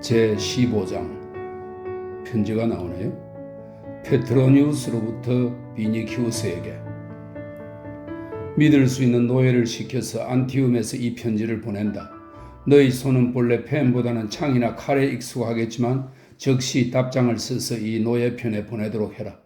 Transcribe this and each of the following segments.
제15장 편지가 나오네요. 페트로니우스로부터 비니키우스에게 믿을 수 있는 노예를 시켜서 안티움에서 이 편지를 보낸다. 너희 손은 본래 펜보다는 창이나 칼에 익숙하겠지만 즉시 답장을 써서 이 노예 편에 보내도록 해라.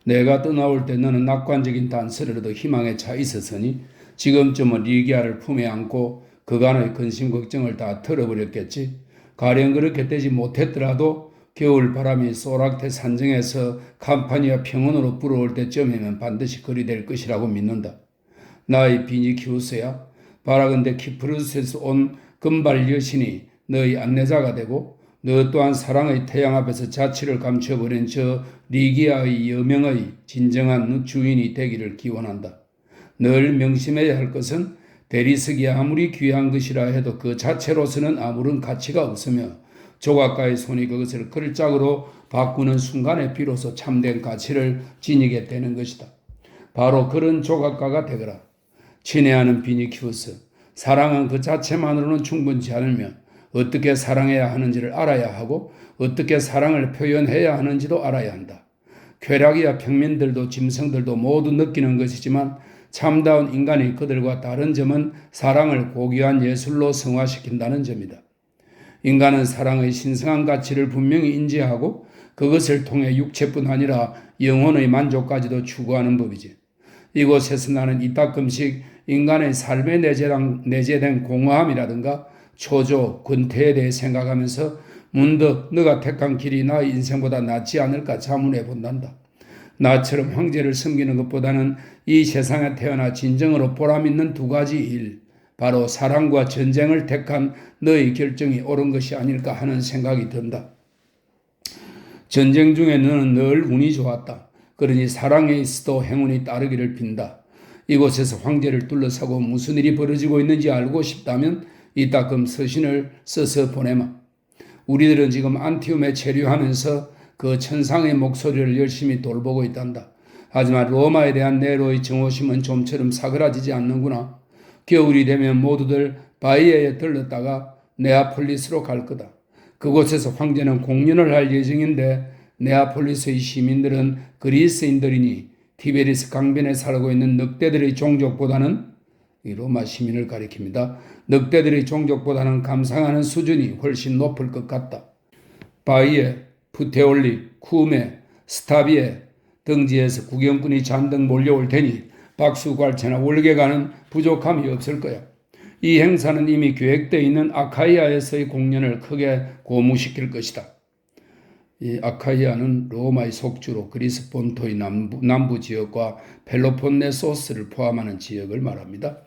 내가 떠나올 때 너는 낙관적인 단서라도 희망에 차 있었으니 지금쯤은 리기아를 품에 안고 그간의 근심 걱정을 다 털어버렸겠지. 가령 그렇게 되지 못했더라도 겨울 바람이 소락테 산정에서 감파니아 평원으로 불어올 때쯤이면 반드시 그리 될 것이라고 믿는다. 나의 비니키우스야, 바라건대 키프루스에서 온 금발 여신이 너의 안내자가 되고 너 또한 사랑의 태양 앞에서 자취를 감춰버린 저 리기아의 여명의 진정한 주인이 되기를 기원한다. 늘 명심해야 할 것은 대리석이 아무리 귀한 것이라 해도 그 자체로서는 아무런 가치가 없으며 조각가의 손이 그것을 글짝으로 바꾸는 순간에 비로소 참된 가치를 지니게 되는 것이다. 바로 그런 조각가가 되거라. 친애하는 비니키우스, 사랑은 그 자체만으로는 충분치 않으며 어떻게 사랑해야 하는지를 알아야 하고 어떻게 사랑을 표현해야 하는지도 알아야 한다. 쾌락이야 평민들도 짐승들도 모두 느끼는 것이지만 참다운 인간이 그들과 다른 점은 사랑을 고귀한 예술로 성화시킨다는 점이다. 인간은 사랑의 신성한 가치를 분명히 인지하고 그것을 통해 육체뿐 아니라 영혼의 만족까지도 추구하는 법이지. 이곳에서 나는 이따금씩 인간의 삶에 내재된 공허함이라든가 초조, 근태에 대해 생각하면서 문득 너가 택한 길이 나의 인생보다 낫지 않을까 자문해 본단다. 나처럼 황제를 섬기는 것보다는 이 세상에 태어나 진정으로 보람있는 두 가지 일, 바로 사랑과 전쟁을 택한 너의 결정이 옳은 것이 아닐까 하는 생각이 든다. 전쟁 중에 너는 늘 운이 좋았다. 그러니 사랑에 있어도 행운이 따르기를 빈다. 이곳에서 황제를 둘러싸고 무슨 일이 벌어지고 있는지 알고 싶다면 이따금 서신을 써서 보내마. 우리들은 지금 안티움에 체류하면서 그 천상의 목소리를 열심히 돌보고 있단다. 하지만 로마에 대한 네로의 정오심은 좀처럼 사그라지지 않는구나. 겨울이 되면 모두들 바이에에 들렀다가 네아폴리스로 갈 거다. 그곳에서 황제는 공연을 할 예정인데 네아폴리스의 시민들은 그리스인들이니 티베리스 강변에 살고 있는 늑대들의 종족보다는, 이 로마 시민을 가리킵니다. 늑대들의 종족보다는 감상하는 수준이 훨씬 높을 것 같다. 바이에, 푸테올리, 쿠메, 스타비에 등지에서 구경꾼이 잔뜩 몰려올 테니 박수갈채나 월계가는 부족함이 없을 거야. 이 행사는 이미 계획되어 있는 아카이아에서의 공연을 크게 고무시킬 것이다. 이 아카이아는 로마의 속주로 그리스 본토의 남부 지역과 펠로폰네소스를 포함하는 지역을 말합니다.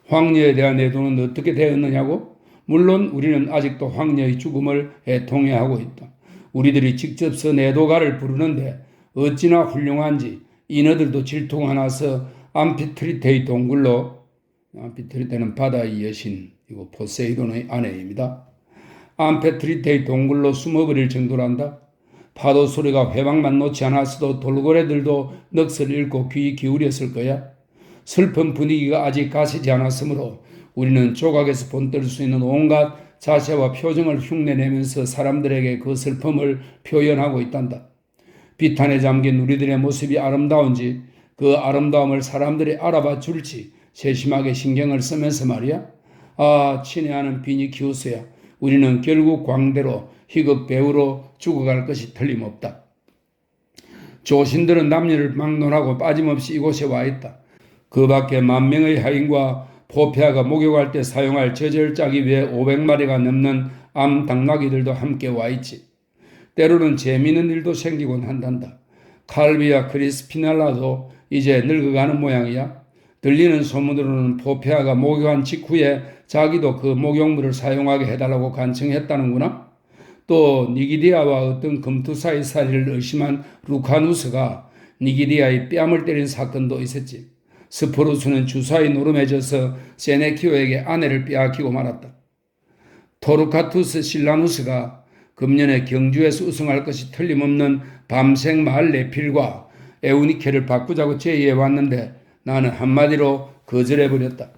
황녀에 대한 애도는 어떻게 되었느냐고? 물론 우리는 아직도 황녀의 죽음을 애통해하고 있다. 우리들이 직접 내도가를 부르는데 어찌나 훌륭한지 인어들도 질투가 나서 암피트리테의 동굴로, 암피트리테는 바다의 여신, 이거 포세이돈의 아내입니다. 암피트리테의 동굴로 숨어버릴 정도란다. 파도 소리가 회방만 놓지 않았어도 돌고래들도 넋을 잃고 귀 기울였을 거야. 슬픈 분위기가 아직 가시지 않았으므로 우리는 조각에서 본뜰 수 있는 온갖 자세와 표정을 흉내내면서 사람들에게 그 슬픔을 표현하고 있단다. 비탄에 잠긴 우리들의 모습이 아름다운지 그 아름다움을 사람들이 알아봐 줄지 세심하게 신경을 쓰면서 말이야. 아, 친애하는 비니키우스야, 우리는 결국 광대로 희극 배우로 죽어갈 것이 틀림없다. 조신들은 남녀를 막론하고 빠짐없이 이곳에 와 있다. 그 밖에 10,000명의 하인과 포페아가 목욕할 때 사용할 젖을 짜기 위해 500마리가 넘는 암당나귀들도 함께 와 있지. 때로는 재미있는 일도 생기곤 한단다. 칼비와 크리스피날라도 이제 늙어가는 모양이야. 들리는 소문으로는 포페아가 목욕한 직후에 자기도 그 목욕물을 사용하게 해달라고 간청했다는구나. 또 니기디아와 어떤 금투사의 살해를 의심한 루카누스가 니기디아의 뺨을 때린 사건도 있었지. 스포루스는 주사의 노름에 져서 세네키오에게 아내를 빼앗기고 말았다. 토르카투스 실라누스가 금년에 경주에서 우승할 것이 틀림없는 밤생 마을 내필과 에우니케를 바꾸자고 제의해왔는데 나는 한마디로 거절해버렸다.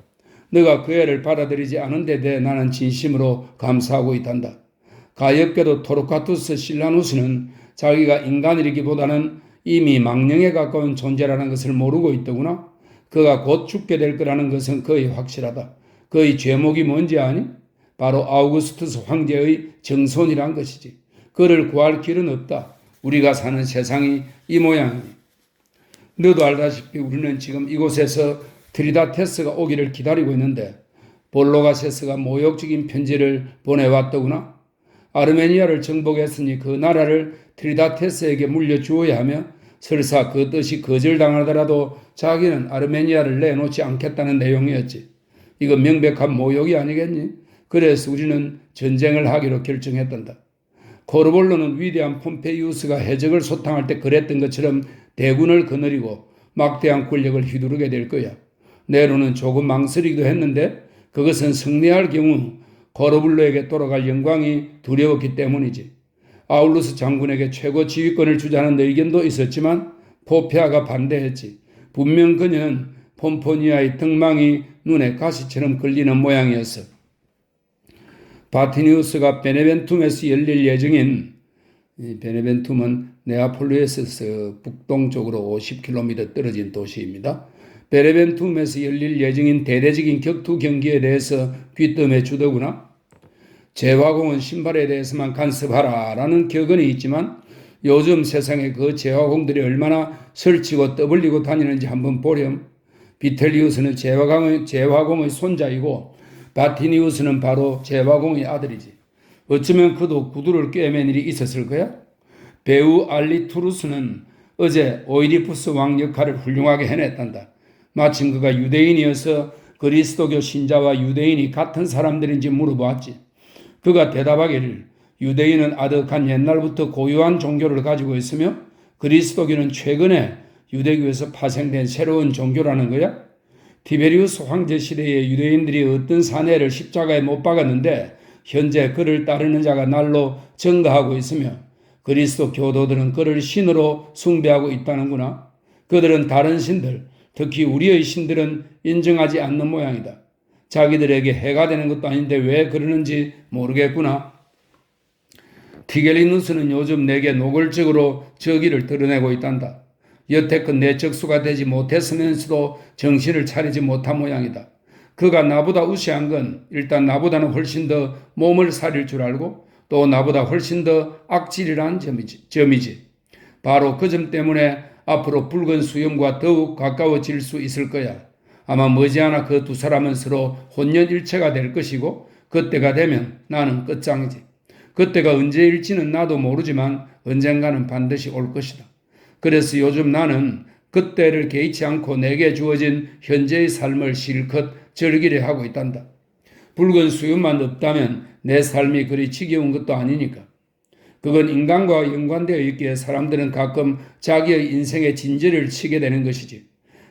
너가 그 애를 받아들이지 않은 데 대해 나는 진심으로 감사하고 있단다. 가엾게도 토르카투스 실라누스는 자기가 인간이기보다는 이미 망령에 가까운 존재라는 것을 모르고 있더구나. 그가 곧 죽게 될 거라는 것은 거의 확실하다. 그의 죄목이 뭔지 아니? 바로 아우구스투스 황제의 정손이란 것이지. 그를 구할 길은 없다. 우리가 사는 세상이 이 모양이니. 너도 알다시피 우리는 지금 이곳에서 트리다테스가 오기를 기다리고 있는데 볼로가세스가 모욕적인 편지를 보내왔더구나. 아르메니아를 정복했으니 그 나라를 트리다테스에게 물려주어야 하며 설사 그 뜻이 거절당하더라도 자기는 아르메니아를 내놓지 않겠다는 내용이었지. 이건 명백한 모욕이 아니겠니? 그래서 우리는 전쟁을 하기로 결정했단다. 코르볼로는 위대한 폼페이우스가 해적을 소탕할 때 그랬던 것처럼 대군을 거느리고 막대한 권력을 휘두르게 될 거야. 네로는 조금 망설이기도 했는데 그것은 승리할 경우 코르볼로에게 돌아갈 영광이 두려웠기 때문이지. 아울루스 장군에게 최고 지휘권을 주자는 의견도 있었지만 포페아가 반대했지. 분명 그는 폼포니아의 등망이 눈에 가시처럼 걸리는 모양이었어. 바티니우스가 베네벤툼에서 열릴 예정인, 베네벤툼은 네아폴리에서 북동쪽으로 50km 떨어진 도시입니다. 베네벤툼에서 열릴 예정인 대대적인 격투 경기에 대해서 귀뜸해 주더구나. 재화공은 신발에 대해서만 간섭하라 라는 격언이 있지만 요즘 세상에 그 재화공들이 얼마나 설치고 떠벌리고 다니는지 한번 보렴. 비텔리우스는 재화공의 손자이고 바티니우스는 바로 재화공의 아들이지. 어쩌면 그도 구두를 꿰맨 일이 있었을 거야. 배우 알리투루스는 어제 오이디푸스 왕 역할을 훌륭하게 해냈단다. 마침 그가 유대인이어서 그리스도교 신자와 유대인이 같은 사람들인지 물어보았지. 그가 대답하기를 유대인은 아득한 옛날부터 고유한 종교를 가지고 있으며 그리스도교는 최근에 유대교에서 파생된 새로운 종교라는 거야. 티베리우스 황제 시대에 유대인들이 어떤 사내를 십자가에 못 박았는데 현재 그를 따르는 자가 날로 증가하고 있으며 그리스도 교도들은 그를 신으로 숭배하고 있다는구나. 그들은 다른 신들, 특히 우리의 신들은 인정하지 않는 모양이다. 자기들에게 해가 되는 것도 아닌데 왜 그러는지 모르겠구나. 티겔리누스는 요즘 내게 노골적으로 저기를 드러내고 있단다. 여태껏 내 적수가 되지 못했으면서도 정신을 차리지 못한 모양이다. 그가 나보다 우세한 건 일단 나보다는 훨씬 더 몸을 사릴 줄 알고 또 나보다 훨씬 더 악질이라는 점이지. 바로 그 점 때문에 앞으로 붉은 수염과 더욱 가까워질 수 있을 거야. 아마 머지않아 그 두 사람은 서로 혼연일체가 될 것이고 그때가 되면 나는 끝장이지. 그때가 언제일지는 나도 모르지만 언젠가는 반드시 올 것이다. 그래서 요즘 나는 그때를 개의치 않고 내게 주어진 현재의 삶을 실컷 즐기려 하고 있단다. 붉은 수염만 없다면 내 삶이 그리 지겨운 것도 아니니까. 그건 인간과 연관되어 있기에 사람들은 가끔 자기의 인생의 진저를 치게 되는 것이지.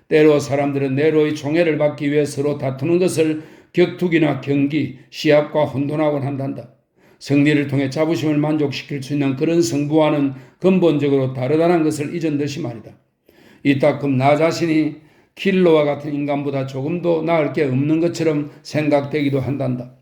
때로 사람들은 네로의 총애를 받기 위해 서로 다투는 것을 격투기나 경기, 시합과 혼돈하곤 한단다. 승리를 통해 자부심을 만족시킬 수 있는 그런 승부와는 근본적으로 다르다는 것을 잊은 듯이 말이다. 이따금 나 자신이 킬로와 같은 인간보다 조금도 나을 게 없는 것처럼 생각되기도 한단다.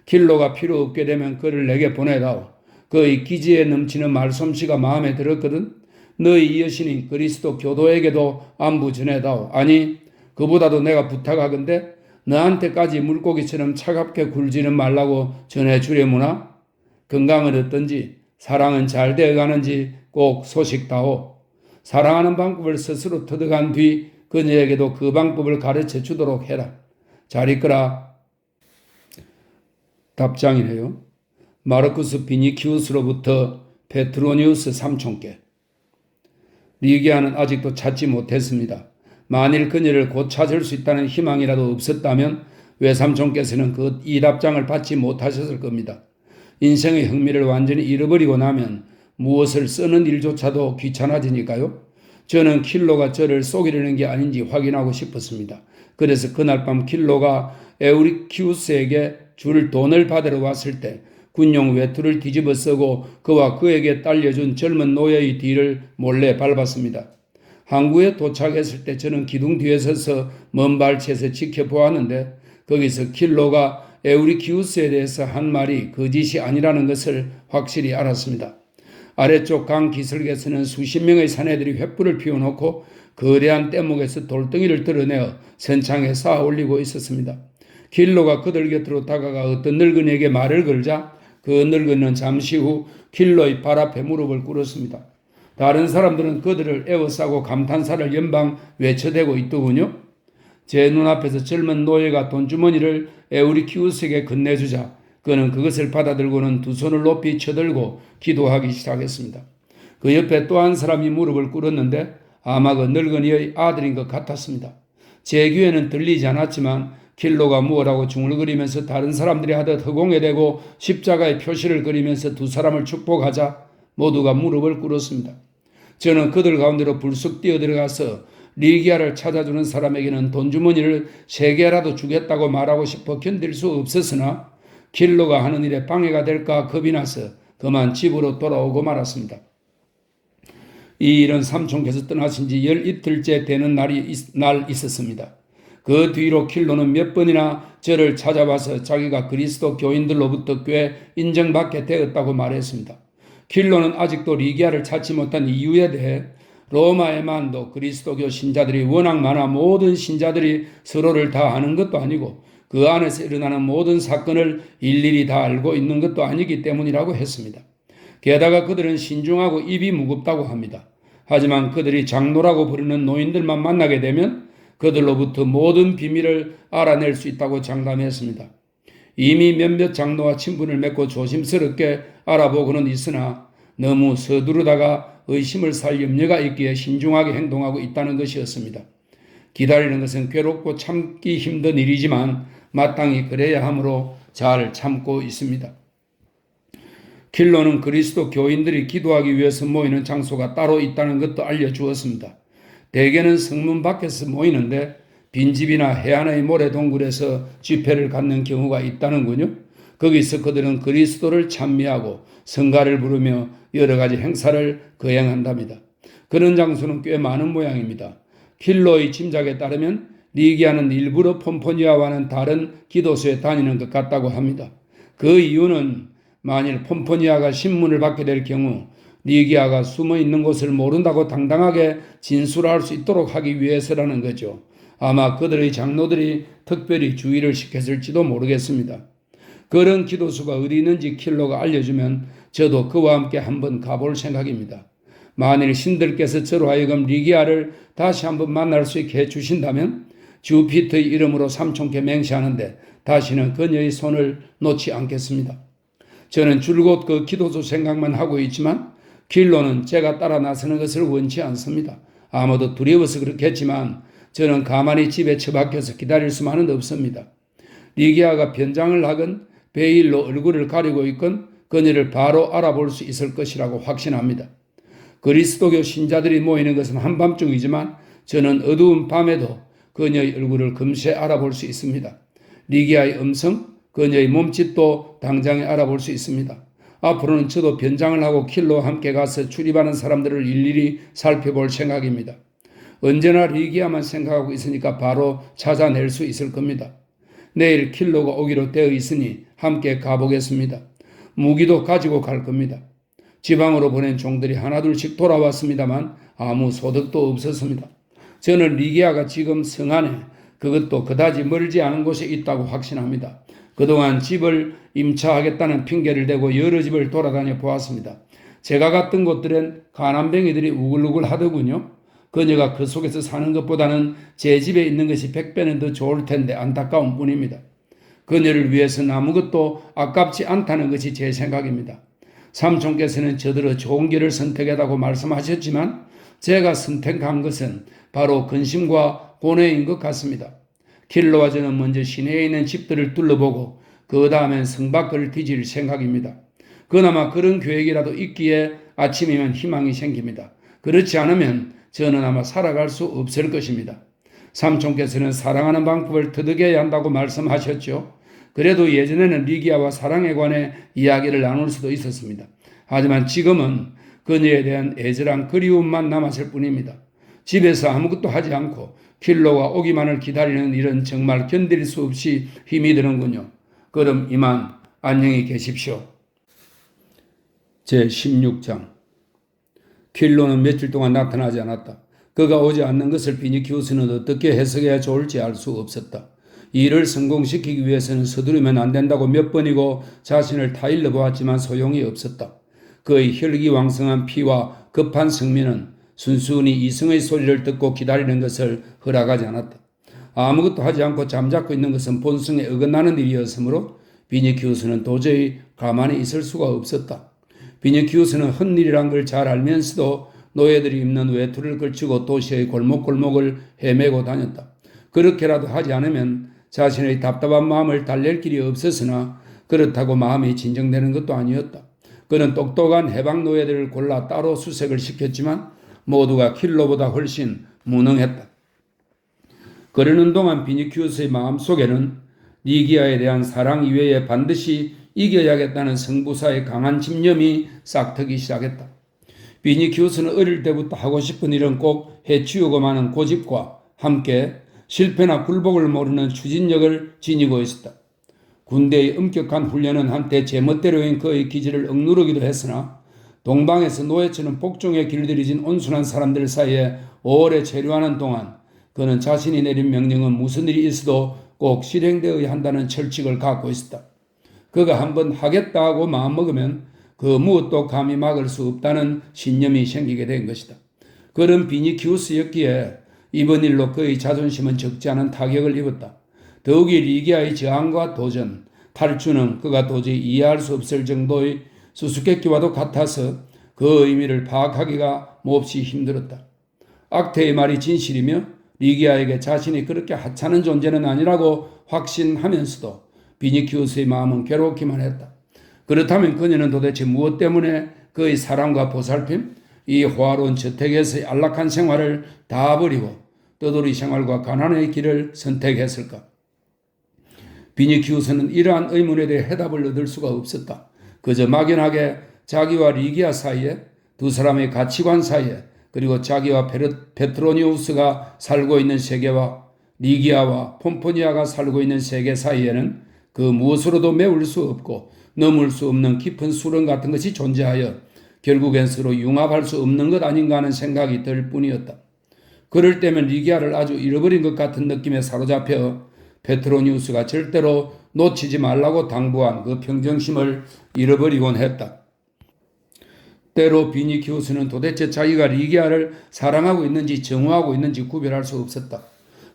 킬로가 필요 없게 되면 그를 내게 보내다오. 그의 기지에 넘치는 말솜씨가 마음에 들었거든. 너희 여신인 그리스도 교도에게도 안부 전해다오. 아니 그보다도 내가 부탁하건대 너한테까지 물고기처럼 차갑게 굴지는 말라고 전해주려무나. 건강은 어떤지 사랑은 잘 되어가는지 꼭 소식다오. 사랑하는 방법을 스스로 터득한 뒤 그녀에게도 그 방법을 가르쳐 주도록 해라. 잘 있거라. 답장이네요. 마르쿠스 비니키우스로부터 페트로니우스 삼촌께. 리기아는 아직도 찾지 못했습니다. 만일 그녀를 곧 찾을 수 있다는 희망이라도 없었다면 외삼촌께서는 이 답장을 받지 못하셨을 겁니다. 인생의 흥미를 완전히 잃어버리고 나면 무엇을 쓰는 일조차도 귀찮아지니까요. 저는 킬로가 저를 속이려는 게 아닌지 확인하고 싶었습니다. 그래서 그날 밤 킬로가 에우리키우스에게 줄 돈을 받으러 왔을 때 군용 외투를 뒤집어 쓰고 그와 그에게 딸려준 젊은 노예의 뒤를 몰래 밟았습니다. 항구에 도착했을 때 저는 기둥 뒤에 서서 먼 발치에서 지켜보았는데 거기서 킬로가 에우리키우스에 대해서 한 말이 거짓이 아니라는 것을 확실히 알았습니다. 아래쪽 강 기슭에서는 수십 명의 사내들이 횃불을 피워놓고 거대한 뗏목에서 돌덩이를 드러내어 선창에 쌓아 올리고 있었습니다. 킬로가 그들 곁으로 다가가 어떤 늙은이에게 말을 걸자 그 늙은이는 잠시 후 킬로의 발 앞에 무릎을 꿇었습니다. 다른 사람들은 그들을 에워싸고 감탄사를 연방 외쳐대고 있더군요. 제 눈앞에서 젊은 노예가 돈주머니를 에우리키우스에게 건네주자 그는 그것을 받아들고는 두 손을 높이 쳐들고 기도하기 시작했습니다. 그 옆에 또 한 사람이 무릎을 꿇었는데 아마 그 늙은이의 아들인 것 같았습니다. 제 귀에는 들리지 않았지만 킬로가 무엇하고 중얼거리면서 다른 사람들이 하듯 허공에 대고 십자가의 표시를 그리면서 두 사람을 축복하자 모두가 무릎을 꿇었습니다. 저는 그들 가운데로 불쑥 뛰어들어가서 리기아를 찾아주는 사람에게는 돈주머니를 3개라도 주겠다고 말하고 싶어 견딜 수 없었으나 킬로가 하는 일에 방해가 될까 겁이 나서 그만 집으로 돌아오고 말았습니다. 이 일은 삼촌께서 떠나신 지 12일째 되는 날 있었습니다. 그 뒤로 킬로는 몇 번이나 저를 찾아와서 자기가 그리스도 교인들로부터 꽤 인정받게 되었다고 말했습니다. 킬로는 아직도 리기아를 찾지 못한 이유에 대해 로마에만도 그리스도교 신자들이 워낙 많아 모든 신자들이 서로를 다 아는 것도 아니고 그 안에서 일어나는 모든 사건을 일일이 다 알고 있는 것도 아니기 때문이라고 했습니다. 게다가 그들은 신중하고 입이 무겁다고 합니다. 하지만 그들이 장로라고 부르는 노인들만 만나게 되면 그들로부터 모든 비밀을 알아낼 수 있다고 장담했습니다. 이미 몇몇 장로와 친분을 맺고 조심스럽게 알아보고는 있으나 너무 서두르다가 의심을 살 염려가 있기에 신중하게 행동하고 있다는 것이었습니다. 기다리는 것은 괴롭고 참기 힘든 일이지만 마땅히 그래야 하므로 잘 참고 있습니다. 킬로는 그리스도 교인들이 기도하기 위해서 모이는 장소가 따로 있다는 것도 알려주었습니다. 대개는 성문 밖에서 모이는데 빈집이나 해안의 모래동굴에서 집회를 갖는 경우가 있다는군요. 거기서 그들은 그리스도를 찬미하고 성가를 부르며 여러 가지 행사를 거행한답니다. 그런 장소는 꽤 많은 모양입니다. 킬로의 짐작에 따르면 리기아는 일부러 폼포니아와는 다른 기도소에 다니는 것 같다고 합니다. 그 이유는 만일 폼포니아가 신문을 받게 될 경우 리기아가 숨어 있는 곳을 모른다고 당당하게 진술할 수 있도록 하기 위해서라는 거죠. 아마 그들의 장로들이 특별히 주의를 시켰을지도 모르겠습니다. 그런 기도소가 어디 있는지 킬로가 알려주면 저도 그와 함께 한번 가볼 생각입니다. 만일 신들께서 저로 하여금 리기아를 다시 한번 만날 수 있게 해주신다면 주피터의 이름으로 삼촌께 맹세하는데 다시는 그녀의 손을 놓지 않겠습니다. 저는 줄곧 그 기도소 생각만 하고 있지만 킬로는 제가 따라 나서는 것을 원치 않습니다. 아무도 두려워서 그렇겠지만 저는 가만히 집에 처박혀서 기다릴 수만은 없습니다. 리기아가 변장을 하건 베일로 얼굴을 가리고 있건 그녀를 바로 알아볼 수 있을 것이라고 확신합니다. 그리스도교 신자들이 모이는 것은 한밤중이지만 저는 어두운 밤에도 그녀의 얼굴을 금세 알아볼 수 있습니다. 리기아의 음성, 그녀의 몸짓도 당장에 알아볼 수 있습니다. 앞으로는 저도 변장을 하고 킬로와 함께 가서 출입하는 사람들을 일일이 살펴볼 생각입니다. 언제나 리기아만 생각하고 있으니까 바로 찾아낼 수 있을 겁니다. 내일 킬로가 오기로 되어 있으니 함께 가보겠습니다. 무기도 가지고 갈 겁니다. 지방으로 보낸 종들이 하나둘씩 돌아왔습니다만 아무 소득도 없었습니다. 저는 리기아가 지금 성 안에 그것도 그다지 멀지 않은 곳에 있다고 확신합니다. 그동안 집을 임차하겠다는 핑계를 대고 여러 집을 돌아다녀 보았습니다. 제가 갔던 곳들은 가난뱅이들이 우글우글 하더군요. 그녀가 그 속에서 사는 것보다는 제 집에 있는 것이 100배는 더 좋을 텐데 안타까운 뿐입니다. 그녀를 위해서는 아무것도 아깝지 않다는 것이 제 생각입니다. 삼촌께서는 저더러 좋은 길을 선택했다고 말씀하셨지만 제가 선택한 것은 바로 근심과 고뇌인 것 같습니다. 킬로와 저는 먼저 시내에 있는 집들을 둘러보고 그 다음엔 성 밖을 뒤질 생각입니다. 그나마 그런 계획이라도 있기에 아침이면 희망이 생깁니다. 그렇지 않으면 저는 아마 살아갈 수 없을 것입니다. 삼촌께서는 사랑하는 방법을 터득해야 한다고 말씀하셨죠. 그래도 예전에는 리기아와 사랑에 관해 이야기를 나눌 수도 있었습니다. 하지만 지금은 그녀에 대한 애절한 그리움만 남았을 뿐입니다. 집에서 아무것도 하지 않고 킬로가 오기만을 기다리는 일은 정말 견딜 수 없이 힘이 드는군요. 그럼 이만 안녕히 계십시오. 제16장. 퀼로는 며칠 동안 나타나지 않았다. 그가 오지 않는 것을 비니키우스는 어떻게 해석해야 좋을지 알 수 없었다. 이 일을 성공시키기 위해서는 서두르면 안 된다고 몇 번이고 자신을 타일러 보았지만 소용이 없었다. 그의 혈기왕성한 피와 급한 성미는 순순히 이성의 소리를 듣고 기다리는 것을 허락하지 않았다. 아무것도 하지 않고 잠자코 있는 것은 본성에 어긋나는 일이었으므로 비니키우스는 도저히 가만히 있을 수가 없었다. 비니키우스는 헛일이란 걸 잘 알면서도 노예들이 입는 외투를 걸치고 도시의 골목골목을 헤매고 다녔다. 그렇게라도 하지 않으면 자신의 답답한 마음을 달랠 길이 없었으나 그렇다고 마음이 진정되는 것도 아니었다. 그는 똑똑한 해방 노예들을 골라 따로 수색을 시켰지만 모두가 킬로보다 훨씬 무능했다. 그러는 동안 비니키우스의 마음속에는 리기아에 대한 사랑 이외에 반드시 이겨야겠다는 성부사의 강한 집념이 싹트기 시작했다. 비니키우스는 어릴 때부터 하고 싶은 일은 꼭 해치우고 마는 고집과 함께 실패나 굴복을 모르는 추진력을 지니고 있었다. 군대의 엄격한 훈련은 한때 제멋대로인 그의 기질을 억누르기도 했으나 동방에서 노예처럼 복종에 길들여진 온순한 사람들 사이에 오래 체류하는 동안 그는 자신이 내린 명령은 무슨 일이 있어도 꼭 실행되어야 한다는 철칙을 갖고 있었다. 그가 한번 하겠다 하고 마음먹으면 그 무엇도 감히 막을 수 없다는 신념이 생기게 된 것이다. 그런 비니키우스였기에 이번 일로 그의 자존심은 적지 않은 타격을 입었다. 더욱이 리기아의 저항과 도전, 탈주는 그가 도저히 이해할 수 없을 정도의 수수께끼와도 같아서 그 의미를 파악하기가 몹시 힘들었다. 악태의 말이 진실이며 리기아에게 자신이 그렇게 하찮은 존재는 아니라고 확신하면서도 비니키우스의 마음은 괴롭기만 했다. 그렇다면 그녀는 도대체 무엇 때문에 그의 사랑과 보살핌, 이 호화로운 저택에서의 안락한 생활을 다 버리고 떠돌이 생활과 가난의 길을 선택했을까? 비니키우스는 이러한 의문에 대해 해답을 얻을 수가 없었다. 그저 막연하게 자기와 리기아 사이에, 두 사람의 가치관 사이에, 그리고 자기와 페트로니우스가 살고 있는 세계와 리기아와 폼포니아가 살고 있는 세계 사이에는 그 무엇으로도 메울 수 없고 넘을 수 없는 깊은 수렁 같은 것이 존재하여 결국엔 서로 융합할 수 없는 것 아닌가 하는 생각이 들 뿐이었다. 그럴 때면 리기아를 아주 잃어버린 것 같은 느낌에 사로잡혀 페트로니우스가 절대로 놓치지 말라고 당부한 그 평정심을 잃어버리곤 했다. 때로 비니키우스는 도대체 자기가 리기아를 사랑하고 있는지 정오하고 있는지 구별할 수 없었다.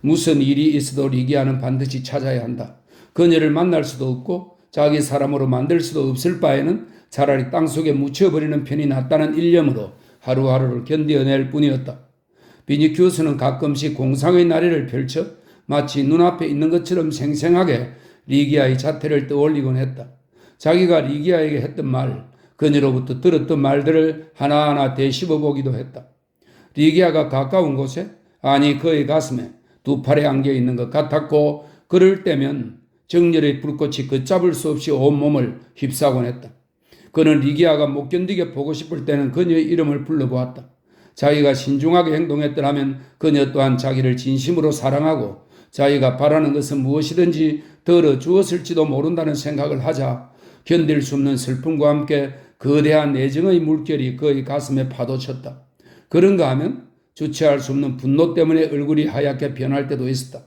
무슨 일이 있어도 리기아는 반드시 찾아야 한다. 그녀를 만날 수도 없고 자기 사람으로 만들 수도 없을 바에는 차라리 땅속에 묻혀버리는 편이 낫다는 일념으로 하루하루를 견뎌낼 뿐이었다. 비니키우스는 가끔씩 공상의 나래를 펼쳐 마치 눈앞에 있는 것처럼 생생하게 리기아의 자태를 떠올리곤 했다. 자기가 리기아에게 했던 말, 그녀로부터 들었던 말들을 하나하나 되씹어 보기도 했다. 리기아가 가까운 곳에, 아니 그의 가슴에 두 팔에 안겨 있는 것 같았고 그럴 때면 정열의 불꽃이 걷잡을 수 없이 온몸을 휩싸곤 했다. 그는 리기아가 못 견디게 보고 싶을 때는 그녀의 이름을 불러보았다. 자기가 신중하게 행동했더라면 그녀 또한 자기를 진심으로 사랑하고 자기가 바라는 것은 무엇이든지 덜어 주었을지도 모른다는 생각을 하자 견딜 수 없는 슬픔과 함께 거대한 애정의 물결이 그의 가슴에 파도쳤다. 그런가 하면 주체할 수 없는 분노 때문에 얼굴이 하얗게 변할 때도 있었다.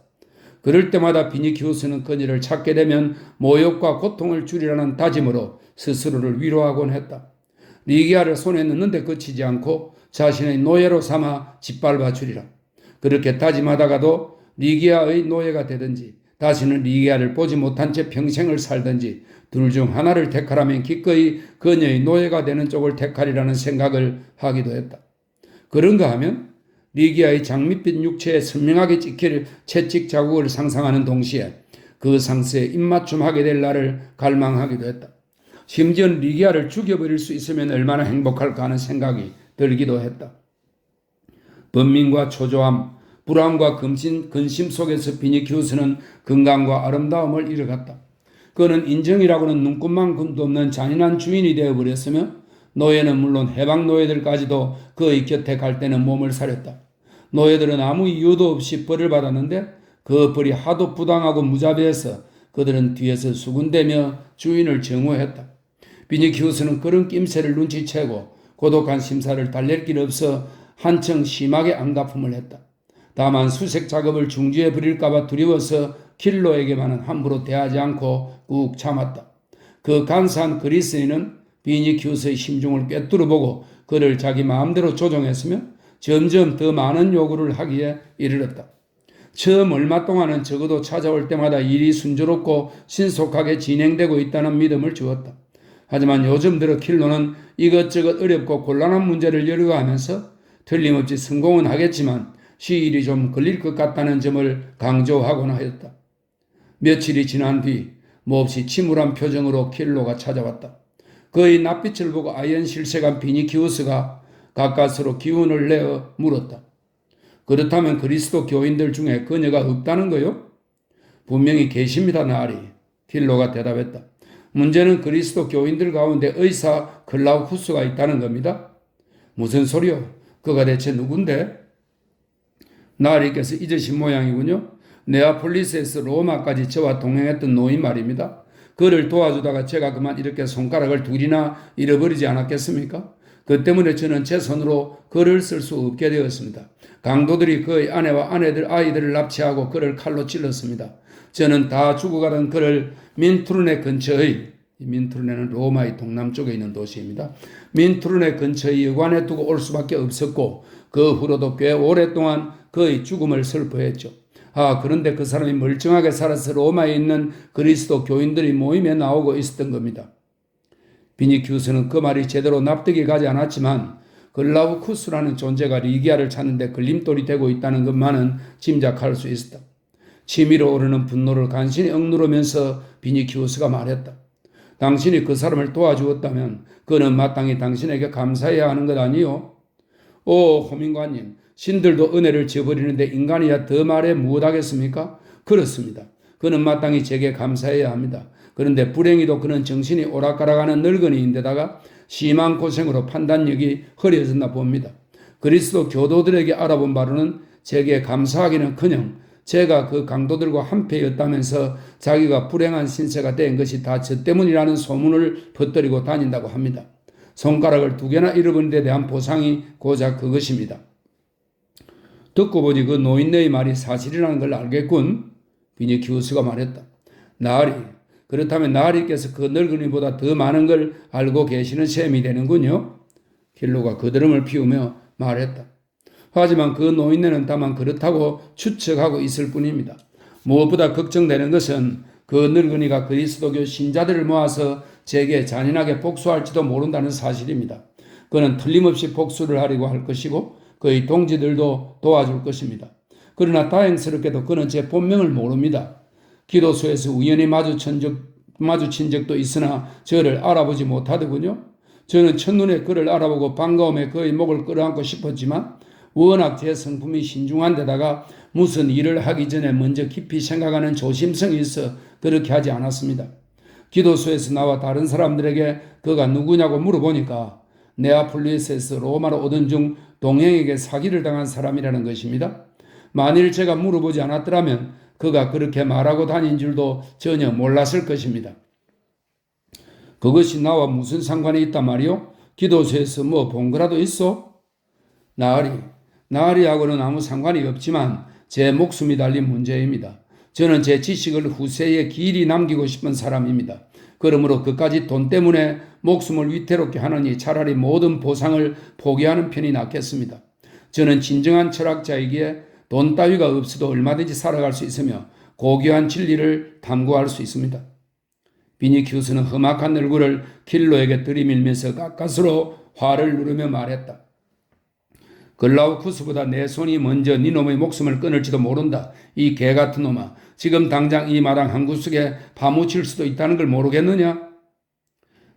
그럴 때마다 비니키우스는 그녀를 찾게 되면 모욕과 고통을 줄이라는 다짐으로 스스로를 위로하곤 했다. 리기아를 손에 넣는데 그치지 않고 자신의 노예로 삼아 짓밟아 주리라. 그렇게 다짐하다가도 리기아의 노예가 되든지 다시는 리기아를 보지 못한 채 평생을 살든지 둘 중 하나를 택하라면 기꺼이 그녀의 노예가 되는 쪽을 택하리라는 생각을 하기도 했다. 그런가 하면 리기아의 장밋빛 육체에 선명하게 찍힐 채찍 자국을 상상하는 동시에 그 상세에 입맞춤하게 될 날을 갈망하기도 했다. 심지어 리기아를 죽여버릴 수 있으면 얼마나 행복할까 하는 생각이 들기도 했다. 번민과 초조함, 불안과 근심 속에서 비니키우스는 건강과 아름다움을 잃어갔다. 그는 인정이라고는 눈꼽만 금도 없는 잔인한 주인이 되어버렸으며 노예는 물론 해방 노예들까지도 그의 곁에 갈 때는 몸을 사렸다. 노예들은 아무 이유도 없이 벌을 받았는데 그 벌이 하도 부당하고 무자비해서 그들은 뒤에서 수군대며 주인을 정오했다. 비니키우스는 그런 낌새를 눈치채고 고독한 심사를 달랠 길 없어 한층 심하게 안가품을 했다. 다만 수색 작업을 중지해 버릴까봐 두려워서 킬로에게만은 함부로 대하지 않고 꾹 참았다. 그 간사한 그리스인은 비니키우스의 심중을 꿰뚫어보고 그를 자기 마음대로 조종했으며 점점 더 많은 요구를 하기에 이르렀다. 처음 얼마 동안은 적어도 찾아올 때마다 일이 순조롭고 신속하게 진행되고 있다는 믿음을 주었다. 하지만 요즘 들어 킬로는 이것저것 어렵고 곤란한 문제를 열어가면서 틀림없이 성공은 하겠지만 시일이 좀 걸릴 것 같다는 점을 강조하곤 하였다. 며칠이 지난 뒤 몹시 침울한 표정으로 킬로가 찾아왔다. 그의 낯빛을 보고 아연실색한 비니키우스가 가까스로 기운을 내어 물었다. 그렇다면 그리스도 교인들 중에 그녀가 없다는 거요? 분명히 계십니다, 나으리. 킬로가 대답했다. 문제는 그리스도 교인들 가운데 의사 클라우쿠스가 있다는 겁니다. 무슨 소리요? 그가 대체 누군데? 나으리께서 잊으신 모양이군요. 네아폴리스에서 로마까지 저와 동행했던 노인 말입니다. 그를 도와주다가 제가 그만 이렇게 손가락을 둘이나 잃어버리지 않았겠습니까? 그 때문에 저는 제 손으로 글을 쓸 수 없게 되었습니다. 강도들이 그의 아내와 아이들을 납치하고 그를 칼로 찔렀습니다. 저는 다 죽어가던 그를 민투르네 근처의, 민투르네는 로마의 동남쪽에 있는 도시입니다. 민투르네 근처의 여관에 두고 올 수밖에 없었고 그 후로도 꽤 오랫동안 그의 죽음을 슬퍼했죠. 그런데 그 사람이 멀쩡하게 살아서 로마에 있는 그리스도 교인들이 모임에 나오고 있었던 겁니다. 비니키우스는 그 말이 제대로 납득이 가지 않았지만 글라우쿠스라는 존재가 리기아를 찾는데 걸림돌이 되고 있다는 것만은 짐작할 수 있었다. 치밀어 오르는 분노를 간신히 억누르면서 비니키우스가 말했다. 당신이 그 사람을 도와주었다면 그는 마땅히 당신에게 감사해야 하는 것 아니요? 오, 호민관님, 신들도 은혜를 저버리는데 인간이야 더 말해 무엇하겠습니까? 그렇습니다. 그는 마땅히 제게 감사해야 합니다. 그런데 불행히도 그는 정신이 오락가락하는 늙은이인데다가 심한 고생으로 판단력이 흐려졌나 봅니다. 그리스도 교도들에게 알아본 바로는 제게 감사하기는커녕 제가 그 강도들과 한패였다면서 자기가 불행한 신세가 된 것이 다 저 때문이라는 소문을 퍼뜨리고 다닌다고 합니다. 손가락을 2개나 잃어버린 데 대한 보상이 고작 그것입니다. 듣고 보니 그 노인네의 말이 사실이라는 걸 알겠군. 비니키우스가 말했다. 나으리, 그렇다면 나으리께서 그 늙은이보다 더 많은 걸 알고 계시는 셈이 되는군요. 킬로가 그드름을 피우며 말했다. 하지만 그 노인네는 다만 그렇다고 추측하고 있을 뿐입니다. 무엇보다 걱정되는 것은 그 늙은이가 그리스도교 신자들을 모아서 제게 잔인하게 복수할지도 모른다는 사실입니다. 그는 틀림없이 복수를 하려고 할 것이고 그의 동지들도 도와줄 것입니다. 그러나 다행스럽게도 그는 제 본명을 모릅니다. 기도소에서 우연히 마주친 적도 있으나 저를 알아보지 못하더군요. 저는 첫눈에 그를 알아보고 반가움에 그의 목을 끌어안고 싶었지만 워낙 제 성품이 신중한 데다가 무슨 일을 하기 전에 먼저 깊이 생각하는 조심성이 있어 그렇게 하지 않았습니다. 기도소에서 나와 다른 사람들에게 그가 누구냐고 물어보니까 네아폴리스에서 로마로 오던 중 동행에게 사기를 당한 사람이라는 것입니다. 만일 제가 물어보지 않았더라면 그가 그렇게 말하고 다닌 줄도 전혀 몰랐을 것입니다. 그것이 나와 무슨 상관이 있단 말이오? 기도소에서 뭐 본 거라도 있어? 나으리하고는 아무 상관이 없지만 제 목숨이 달린 문제입니다. 저는 제 지식을 후세에 길이 남기고 싶은 사람입니다. 그러므로 그까지 돈 때문에 목숨을 위태롭게 하느니 차라리 모든 보상을 포기하는 편이 낫겠습니다. 저는 진정한 철학자이기에 돈 따위가 없어도 얼마든지 살아갈 수 있으며 고귀한 진리를 탐구할 수 있습니다. 비니키우스는 험악한 얼굴을 킬로에게 들이밀면서 가까스로 화를 누르며 말했다. 글라우쿠스보다 내 손이 먼저 네 놈의 목숨을 끊을지도 모른다. 이 개같은 놈아. 지금 당장 이 마당 한 구석에 파묻힐 수도 있다는 걸 모르겠느냐?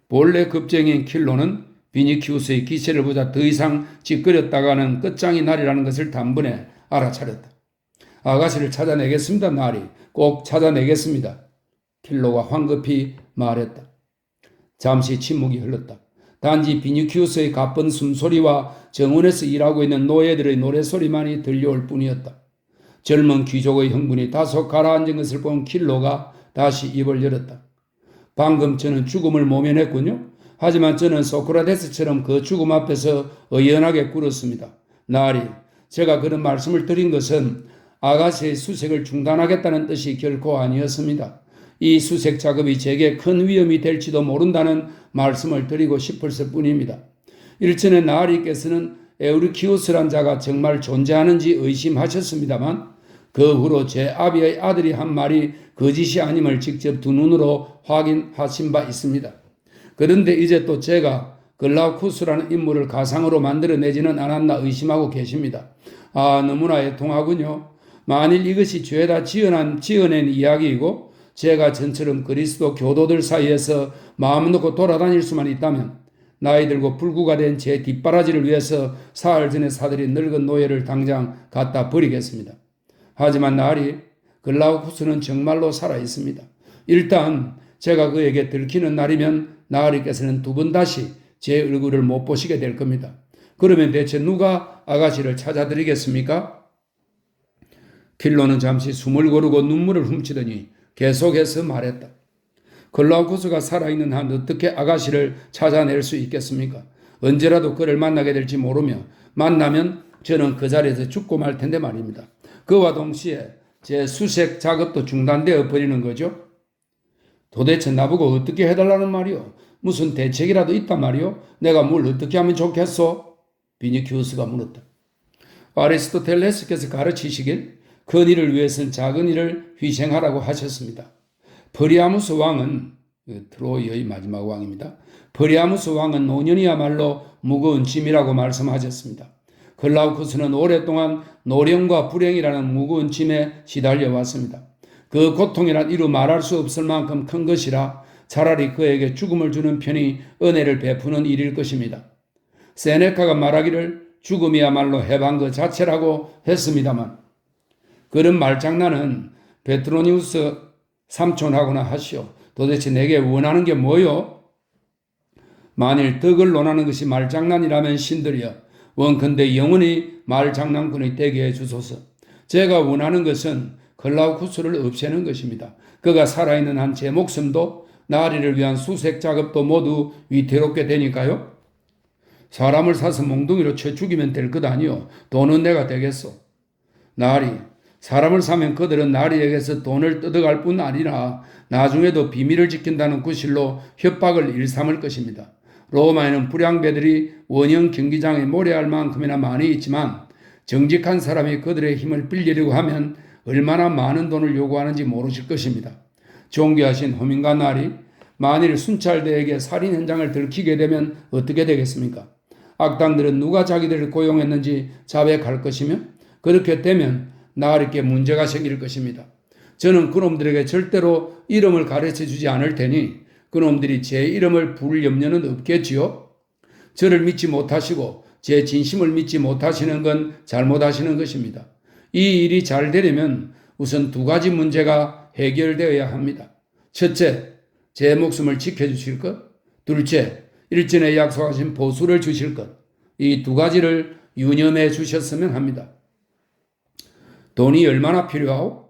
본래 급쟁이인 킬로는 비니키우스의 기세를 보자 더 이상 찌끄렸다가는 끝장이 나리라는 것을 단번에 알아차렸다. 아가씨를 찾아내겠습니다, 나리. 꼭 찾아내겠습니다. 킬로가 황급히 말했다. 잠시 침묵이 흘렀다. 단지 비니키우스의 가쁜 숨소리와 정원에서 일하고 있는 노예들의 노래소리만이 들려올 뿐이었다. 젊은 귀족의 흥분이 다소 가라앉은 것을 본 킬로가 다시 입을 열었다. 방금 저는 죽음을 모면했군요. 하지만 저는 소크라테스처럼 그 죽음 앞에서 의연하게 꿇었습니다. 나으리, 제가 그런 말씀을 드린 것은 아가씨의 수색을 중단하겠다는 뜻이 결코 아니었습니다. 이 수색 작업이 제게 큰 위험이 될지도 모른다는 말씀을 드리고 싶었을 뿐입니다. 일전에 나으리께서는 에우리키우스란 자가 정말 존재하는지 의심하셨습니다만 그 후로 제 아비의 아들이 한 말이 거짓이 아님을 직접 두 눈으로 확인하신 바 있습니다. 그런데 이제 또 제가 글라우쿠스라는 인물을 가상으로 만들어내지는 않았나 의심하고 계십니다. 너무나 애통하군요. 만일 이것이 죄다 지어낸 이야기이고 제가 전처럼 그리스도 교도들 사이에서 마음 놓고 돌아다닐 수만 있다면 나이 들고 불구가 된 제 뒷바라지를 위해서 사흘 전에 사들인 늙은 노예를 당장 갖다 버리겠습니다. 하지만 나으리, 글라우쿠스는 정말로 살아있습니다. 일단 제가 그에게 들키는 날이면 나으리께서는 두 번 다시 제 얼굴을 못 보시게 될 겁니다. 그러면 대체 누가 아가씨를 찾아드리겠습니까? 필로는 잠시 숨을 고르고 눈물을 훔치더니 계속해서 말했다. 글라우쿠스가 살아있는 한 어떻게 아가씨를 찾아낼 수 있겠습니까? 언제라도 그를 만나게 될지 모르며 만나면 저는 그 자리에서 죽고 말 텐데 말입니다. 그와 동시에 제 수색 작업도 중단되어 버리는 거죠. 도대체 나보고 어떻게 해달라는 말이오? 무슨 대책이라도 있단 말이오? 내가 뭘 어떻게 하면 좋겠소? 비니키우스가 물었다. 아리스토텔레스께서 가르치시길 큰 일을 위해서는 작은 일을 희생하라고 하셨습니다. 프리아무스 왕은 트로이의 마지막 왕입니다. 프리아무스 왕은 노년이야말로 무거운 짐이라고 말씀하셨습니다. 글라우쿠스는 오랫동안 노령과 불행이라는 무거운 짐에 시달려 왔습니다. 그 고통이란 이루 말할 수 없을 만큼 큰 것이라 차라리 그에게 죽음을 주는 편이 은혜를 베푸는 일일 것입니다. 세네카가 말하기를 죽음이야말로 해방 그 자체라고 했습니다만 그런 말장난은 베트로니우스 삼촌하고나 하시오. 도대체 내게 원하는 게 뭐요? 만일 덕을 논하는 것이 말장난이라면 신들이여 원컨대 영원히 말장난꾼이 되게 해주소서. 제가 원하는 것은 글라우쿠스를 없애는 것입니다. 그가 살아있는 한 제 목숨도 나리를 위한 수색 작업도 모두 위태롭게 되니까요. 사람을 사서 몽둥이로 쳐 죽이면 될 것 아니오. 돈은 내가 되겠소. 나리, 사람을 사면 그들은 나리에게서 돈을 뜯어갈 뿐 아니라 나중에도 비밀을 지킨다는 구실로 협박을 일삼을 것입니다. 로마에는 불량배들이 원형 경기장에 모래알 만큼이나 많이 있지만 정직한 사람이 그들의 힘을 빌리려고 하면 얼마나 많은 돈을 요구하는지 모르실 것입니다. 존귀하신 호민과 나리, 만일 순찰대에게 살인 현장을 들키게 되면 어떻게 되겠습니까? 악당들은 누가 자기들을 고용했는지 자백할 것이며 그렇게 되면 나리께 문제가 생길 것입니다. 저는 그놈들에게 절대로 이름을 가르쳐 주지 않을 테니 그놈들이 제 이름을 부를 염려는 없겠지요. 저를 믿지 못하시고 제 진심을 믿지 못하시는 건 잘못하시는 것입니다. 이 일이 잘 되려면 우선 두 가지 문제가 해결되어야 합니다. 첫째, 제 목숨을 지켜주실 것. 둘째, 일전에 약속하신 보수를 주실 것. 이 두 가지를 유념해 주셨으면 합니다. 돈이 얼마나 필요하오?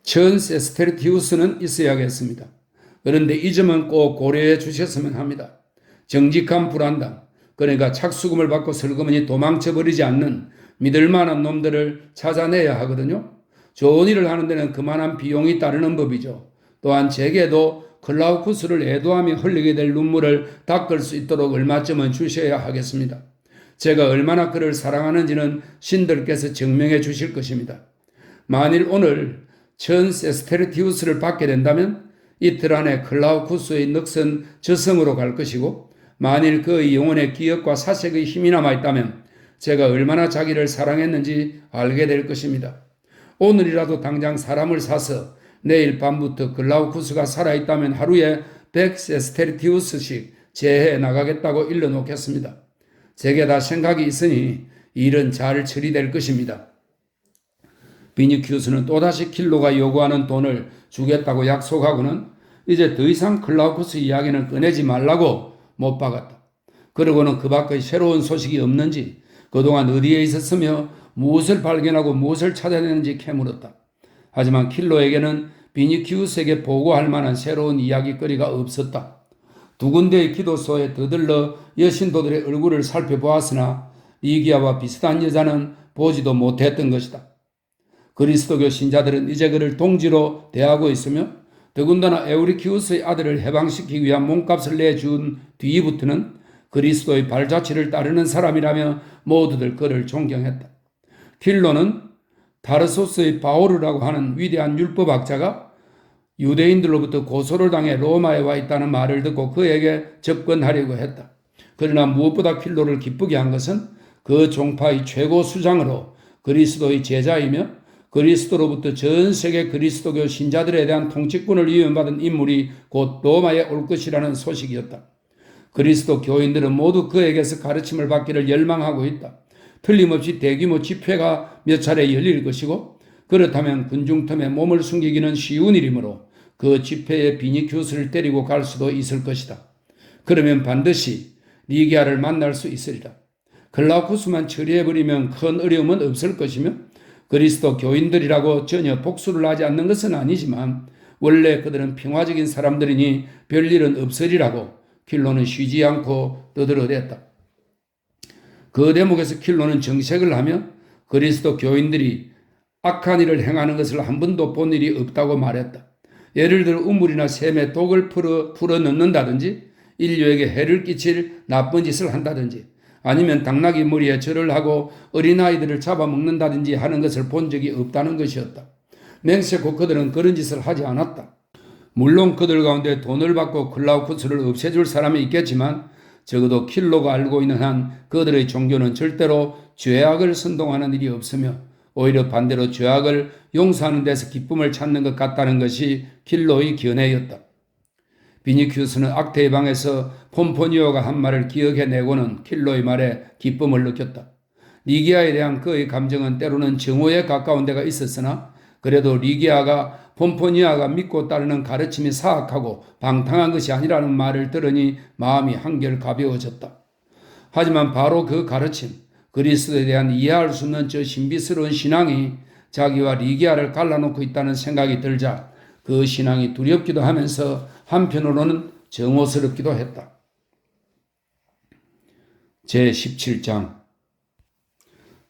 천 세스테르티우스는 있어야겠습니다. 그런데 이 점은 꼭 고려해 주셨으면 합니다. 정직한 불안당, 그러니까 착수금을 받고 슬그머니 도망쳐버리지 않는 믿을 만한 놈들을 찾아내야 하거든요. 좋은 일을 하는 데는 그만한 비용이 따르는 법이죠. 또한 제게도 글라우쿠스를 애도하며 흘리게 될 눈물을 닦을 수 있도록 얼마쯤은 주셔야 하겠습니다. 제가 얼마나 그를 사랑하는지는 신들께서 증명해 주실 것입니다. 만일 오늘 천 세스테르티우스를 받게 된다면 이틀 안에 글라우쿠스의 넋은 저승으로 갈 것이고 만일 그의 영혼의 기억과 사색의 힘이 남아있다면 제가 얼마나 자기를 사랑했는지 알게 될 것입니다. 오늘이라도 당장 사람을 사서 내일 밤부터 글라우쿠스가 살아있다면 하루에 100세스테르티우스씩 제해 나가겠다고 일러놓겠습니다. 제게 다 생각이 있으니 일은 잘 처리될 것입니다. 비니키우스는 또다시 킬로가 요구하는 돈을 주겠다고 약속하고는 이제 더 이상 글라우쿠스 이야기는 꺼내지 말라고 못 박았다. 그러고는 그 밖의 새로운 소식이 없는지 그동안 어디에 있었으며 무엇을 발견하고 무엇을 찾아내는지 캐물었다. 하지만 킬로에게는 비니키우스에게 보고할 만한 새로운 이야기거리가 없었다. 두 군데의 기도소에 더들러 여신도들의 얼굴을 살펴보았으나 리기아와 비슷한 여자는 보지도 못했던 것이다. 그리스도교 신자들은 이제 그를 동지로 대하고 있으며 더군다나 에우리키우스의 아들을 해방시키기 위한 몸값을 내준 뒤부터는 그리스도의 발자취를 따르는 사람이라며 모두들 그를 존경했다. 킬로는 타르소스의 바오르라고 하는 위대한 율법학자가 유대인들로부터 고소를 당해 로마에 와 있다는 말을 듣고 그에게 접근하려고 했다. 그러나 무엇보다 킬로를 기쁘게 한 것은 그 종파의 최고 수장으로 그리스도의 제자이며 그리스도로부터 전 세계 그리스도교 신자들에 대한 통치권을 위임받은 인물이 곧 로마에 올 것이라는 소식이었다. 그리스도 교인들은 모두 그에게서 가르침을 받기를 열망하고 있다. 틀림없이 대규모 집회가 몇 차례 열릴 것이고 그렇다면 군중 틈에 몸을 숨기기는 쉬운 일이므로 그 집회에 비니큐스를 데리고 갈 수도 있을 것이다. 그러면 반드시 리기아를 만날 수 있으리라. 글라우쿠스만 처리해버리면 큰 어려움은 없을 것이며 그리스도 교인들이라고 전혀 복수를 하지 않는 것은 아니지만 원래 그들은 평화적인 사람들이니 별일은 없으리라고 킬로는 쉬지 않고 떠들어댔다. 그 대목에서 킬로는 정색을 하며 그리스도 교인들이 악한 일을 행하는 것을 한 번도 본 일이 없다고 말했다. 예를 들어 우물이나 샘에 독을 풀어 넣는다든지 인류에게 해를 끼칠 나쁜 짓을 한다든지 아니면 당나귀 머리에 절을 하고 어린아이들을 잡아먹는다든지 하는 것을 본 적이 없다는 것이었다. 맹세코 그들은 그런 짓을 하지 않았다. 물론 그들 가운데 돈을 받고 글라우쿠스를 없애줄 사람이 있겠지만 적어도 킬로가 알고 있는 한 그들의 종교는 절대로 죄악을 선동하는 일이 없으며 오히려 반대로 죄악을 용서하는 데서 기쁨을 찾는 것 같다는 것이 킬로의 견해였다. 비니큐스는 악태의 방에서 폼포니오가 한 말을 기억해내고는 킬로의 말에 기쁨을 느꼈다. 리기아에 대한 그의 감정은 때로는 정오에 가까운 데가 있었으나 그래도 리기아가 폼포니아가 믿고 따르는 가르침이 사악하고 방탕한 것이 아니라는 말을 들으니 마음이 한결 가벼워졌다. 하지만 바로 그 가르침, 그리스도에 대한 이해할 수 없는 저 신비스러운 신앙이 자기와 리기아를 갈라놓고 있다는 생각이 들자 그 신앙이 두렵기도 하면서 한편으로는 정오스럽기도 했다. 제17장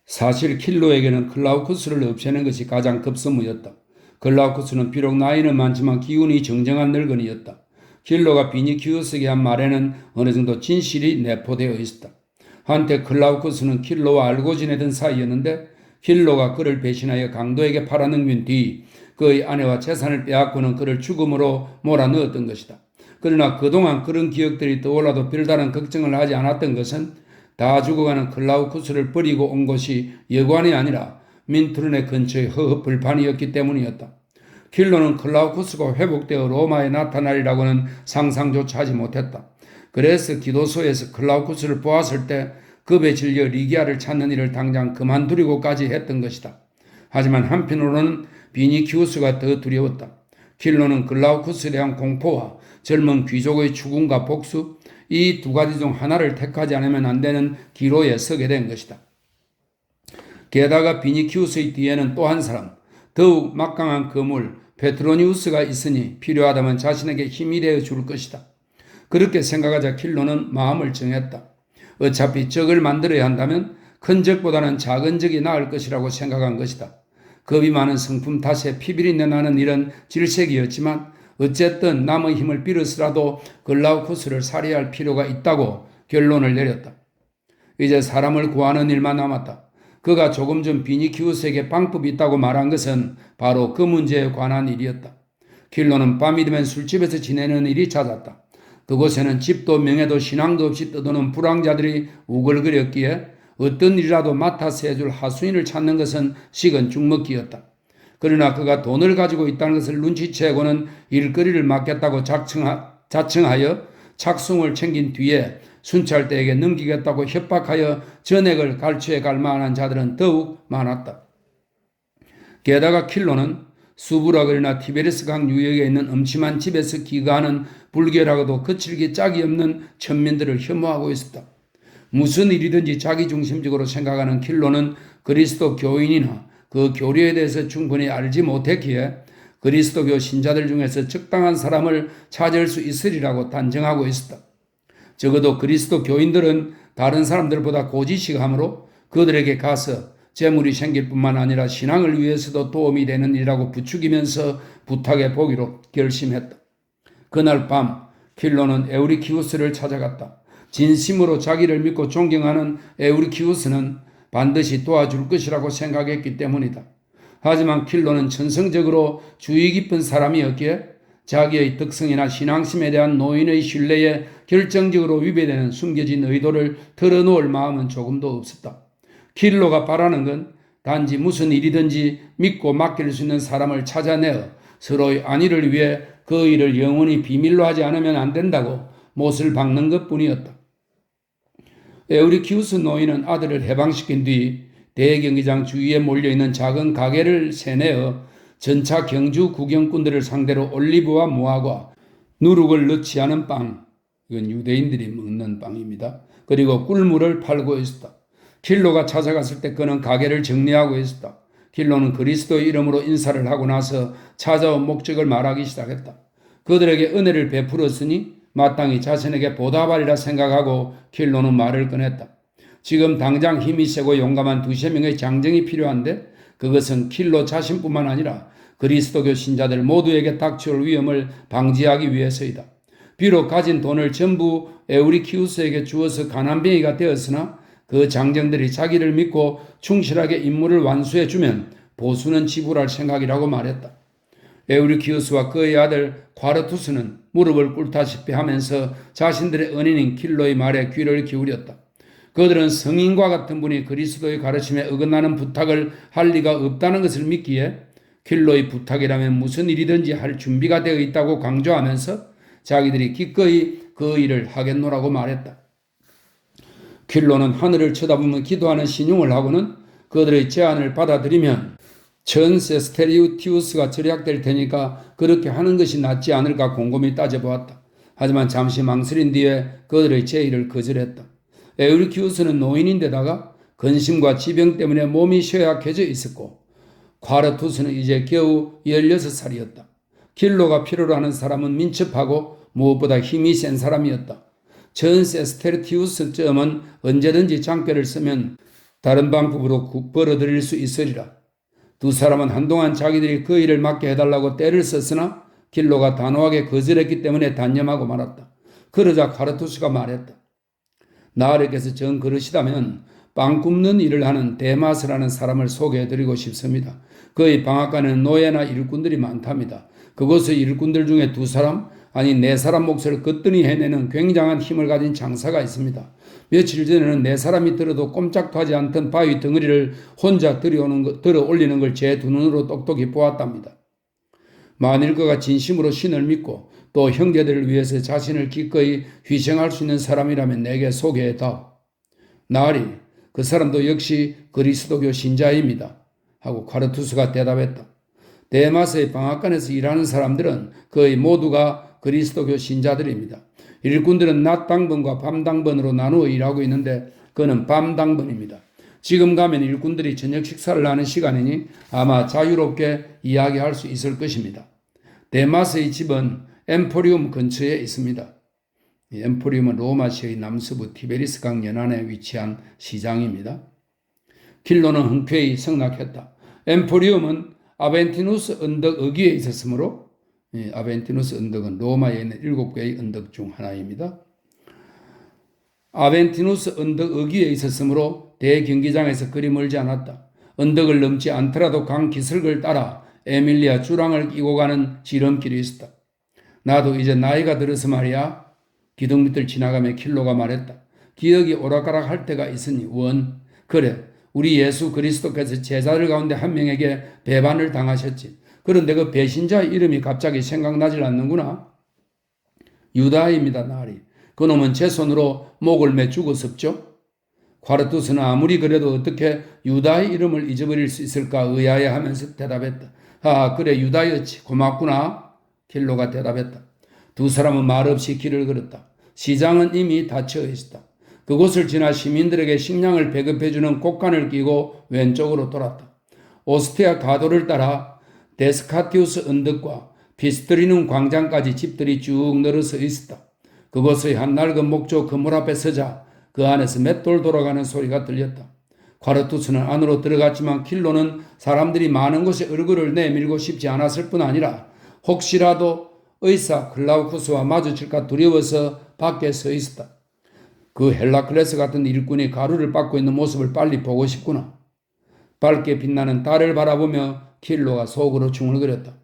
사실 킬로에게는 글라우쿠스를 없애는 것이 가장 급선무였다. 글라우쿠스는 비록 나이는 많지만 기운이 정정한 늙은이였다. 킬로가 비니키우스에게 한 말에는 어느 정도 진실이 내포되어 있었다. 한때 글라우쿠스는 킬로와 알고 지내던 사이였는데 킬로가 그를 배신하여 강도에게 팔아넘긴 뒤 그의 아내와 재산을 빼앗고는 그를 죽음으로 몰아넣었던 것이다. 그러나 그동안 그런 기억들이 떠올라도 별다른 걱정을 하지 않았던 것은 다 죽어가는 글라우쿠스를 버리고 온 곳이 여관이 아니라 민트루네 근처의 허허 불판이었기 때문이었다. 킬로는 글라우쿠스가 회복되어 로마에 나타나리라고는 상상조차 하지 못했다. 그래서 기도소에서 글라우쿠스를 보았을 때 급에 질려 리기아를 찾는 일을 당장 그만두려고까지 했던 것이다. 하지만 한편으로는 비니키우스가 더 두려웠다. 킬로는 글라우쿠스에 대한 공포와 젊은 귀족의 추궁과 복수, 이 두 가지 중 하나를 택하지 않으면 안 되는 기로에 서게 된 것이다. 게다가 비니키우스의 뒤에는 또 한 사람, 더욱 막강한 거물 페트로니우스가 있으니 필요하다면 자신에게 힘이 되어 줄 것이다. 그렇게 생각하자 킬로는 마음을 정했다. 어차피 적을 만들어야 한다면 큰 적보다는 작은 적이 나을 것이라고 생각한 것이다. 겁이 많은 성품 탓에 피비린내 나는 일은 질색이었지만 어쨌든 남의 힘을 빌어서라도 글라우쿠스를 살해할 필요가 있다고 결론을 내렸다. 이제 사람을 구하는 일만 남았다. 그가 조금 전 비니키우스에게 방법이 있다고 말한 것은 바로 그 문제에 관한 일이었다. 킬로는 밤이 되면 술집에서 지내는 일이 잦았다. 그곳에는 집도 명예도 신앙도 없이 떠도는 불황자들이 우글거렸기에 어떤 일이라도 맡아서 해줄 하수인을 찾는 것은 식은 죽먹기였다. 그러나 그가 돈을 가지고 있다는 것을 눈치채고는 일거리를 맡겠다고 자청하여 착승을 챙긴 뒤에 순찰대에게 넘기겠다고 협박하여 전액을 갈취해 갈 만한 자들은 더욱 많았다. 게다가 킬로는 수브라글이나 티베리스 강 유역에 있는 음침한 집에서 기거하는 불결하고도 거칠기 짝이 없는 천민들을 혐오하고 있었다. 무슨 일이든지 자기중심적으로 생각하는 킬로는 그리스도 교인이나 그 교리에 대해서 충분히 알지 못했기에 그리스도교 신자들 중에서 적당한 사람을 찾을 수 있으리라고 단정하고 있었다. 적어도 그리스도 교인들은 다른 사람들보다 고지식하므로 그들에게 가서 재물이 생길 뿐만 아니라 신앙을 위해서도 도움이 되는 일이라고 부추기면서 부탁해 보기로 결심했다. 그날 밤 킬로는 에우리키우스를 찾아갔다. 진심으로 자기를 믿고 존경하는 에우리키우스는 반드시 도와줄 것이라고 생각했기 때문이다. 하지만 킬로는 천성적으로 주의 깊은 사람이었기에 자기의 덕성이나 신앙심에 대한 노인의 신뢰에 결정적으로 위배되는 숨겨진 의도를 털어놓을 마음은 조금도 없었다. 킬로가 바라는 건 단지 무슨 일이든지 믿고 맡길 수 있는 사람을 찾아내어 서로의 안위를 위해 그 일을 영원히 비밀로 하지 않으면 안 된다고 못을 박는 것뿐이었다. 에우리키우스 노인은 아들을 해방시킨 뒤 대경기장 주위에 몰려있는 작은 가게를 세내어 전차 경주 구경꾼들을 상대로 올리브와 무화과, 누룩을 넣지 않은 빵, 이건 유대인들이 먹는 빵입니다. 그리고 꿀물을 팔고 있었다. 킬로가 찾아갔을 때 그는 가게를 정리하고 있었다. 킬로는 그리스도의 이름으로 인사를 하고 나서 찾아온 목적을 말하기 시작했다. 그들에게 은혜를 베풀었으니 마땅히 자신에게 보답하리라 생각하고 킬로는 말을 꺼냈다. 지금 당장 힘이 세고 용감한 두세 명의 장정이 필요한데 그것은 킬로 자신뿐만 아니라 그리스도교 신자들 모두에게 닥쳐올 위험을 방지하기 위해서이다. 비록 가진 돈을 전부 에우리키우스에게 주어서 가난뱅이가 되었으나 그 장정들이 자기를 믿고 충실하게 임무를 완수해주면 보수는 지불할 생각이라고 말했다. 에우리키우스와 그의 아들 과르투스는 무릎을 꿇다시피 하면서 자신들의 은인인 킬로의 말에 귀를 기울였다. 그들은 성인과 같은 분이 그리스도의 가르침에 어긋나는 부탁을 할 리가 없다는 것을 믿기에 킬로의 부탁이라면 무슨 일이든지 할 준비가 되어 있다고 강조하면서 자기들이 기꺼이 그 일을 하겠노라고 말했다. 킬로는 하늘을 쳐다보며 기도하는 신용을 하고는 그들의 제안을 받아들이면 전 세스테리우티우스가 절약될 테니까 그렇게 하는 것이 낫지 않을까 곰곰이 따져보았다. 하지만 잠시 망설인 뒤에 그들의 제의를 거절했다. 에우리키우스는 노인인데다가 근심과 지병 때문에 몸이 쇠약해져 있었고 과르투스는 이제 겨우 16살이었다. 킬로가 필요로 하는 사람은 민첩하고 무엇보다 힘이 센 사람이었다. 전 세스테르티우스 점은 언제든지 장패를 쓰면 다른 방법으로 벌어들일 수 있으리라. 두 사람은 한동안 자기들이 그 일을 맡게 해달라고 떼를 썼으나 킬로가 단호하게 거절했기 때문에 단념하고 말았다. 그러자 카르투스가 말했다. 나으리께서 정 그러시다면 빵 굽는 일을 하는 데마스라는 사람을 소개해드리고 싶습니다. 그의 방앗간에는 노예나 일꾼들이 많답니다. 그곳의 일꾼들 중에 두 사람, 아니 4사람 몫을 거뜬히 해내는 굉장한 힘을 가진 장사가 있습니다. 며칠 전에는 4사람이 들어도 꼼짝도 하지 않던 바위 덩어리를 혼자 들어 올리는 걸 제 두 눈으로 똑똑히 보았답니다. 만일 그가 진심으로 신을 믿고 또 형제들을 위해서 자신을 기꺼이 희생할 수 있는 사람이라면 내게 소개해다오. 나으리, 그 사람도 역시 그리스도교 신자입니다. 하고 카르투스가 대답했다. 데마스의 방앗간에서 일하는 사람들은 거의 모두가 그리스도교 신자들입니다. 일꾼들은 낮 당번과 밤 당번으로 나누어 일하고 있는데 그는 밤 당번입니다. 지금 가면 일꾼들이 저녁 식사를 하는 시간이니 아마 자유롭게 이야기할 수 있을 것입니다. 데마스의 집은 엠포리움 근처에 있습니다. 엠포리움은 로마시의 남서부 티베리스 강 연안에 위치한 시장입니다. 킬로는 흔쾌히 승낙했다. 엠포리움은 아벤티누스 언덕 어귀에 있었으므로 아벤티누스 언덕은 로마에 있는 7개의 언덕 중 하나입니다. 아벤티누스 언덕 어귀에 있었으므로 대경기장에서 그리 멀지 않았다. 언덕을 넘지 않더라도 강 기슭을 따라 에밀리아 주랑을 끼고 가는 지름길이 있었다. 나도 이제 나이가 들어서 말이야. 기둥 밑을 지나가며 킬로가 말했다. 기억이 오락가락 할 때가 있으니 그래 우리 예수 그리스도께서 제자들 가운데 한 명에게 배반을 당하셨지. 그런데 그 배신자의 이름이 갑자기 생각나질 않는구나. 유다입니다. 나리. 그놈은 제 손으로 목을 매 죽었었죠. 과르투스는 아무리 그래도 어떻게 유다의 이름을 잊어버릴 수 있을까 의아해하면서 대답했다. 아 그래 유다였지. 고맙구나. 킬로가 대답했다. 두 사람은 말없이 길을 걸었다. 시장은 이미 닫혀 있었다. 그곳을 지나 시민들에게 식량을 배급해주는 곡간을 끼고 왼쪽으로 돌았다. 오스티아 가도를 따라 데스카티우스 언덕과 비스트리눔 광장까지 집들이 쭉 늘어서 있었다. 그곳의 한 낡은 목조 건물 앞에 서자 그 안에서 맷돌 돌아가는 소리가 들렸다. 콰르투스는 안으로 들어갔지만 킬로는 사람들이 많은 곳에 얼굴을 내밀고 싶지 않았을 뿐 아니라 혹시라도 의사 클라우쿠스와 마주칠까 두려워서 밖에 서 있었다. 그 헬라클레스 같은 일꾼이 가루를 빻고 있는 모습을 빨리 보고 싶구나. 밝게 빛나는 달을 바라보며 킬로가 속으로 중얼거렸다.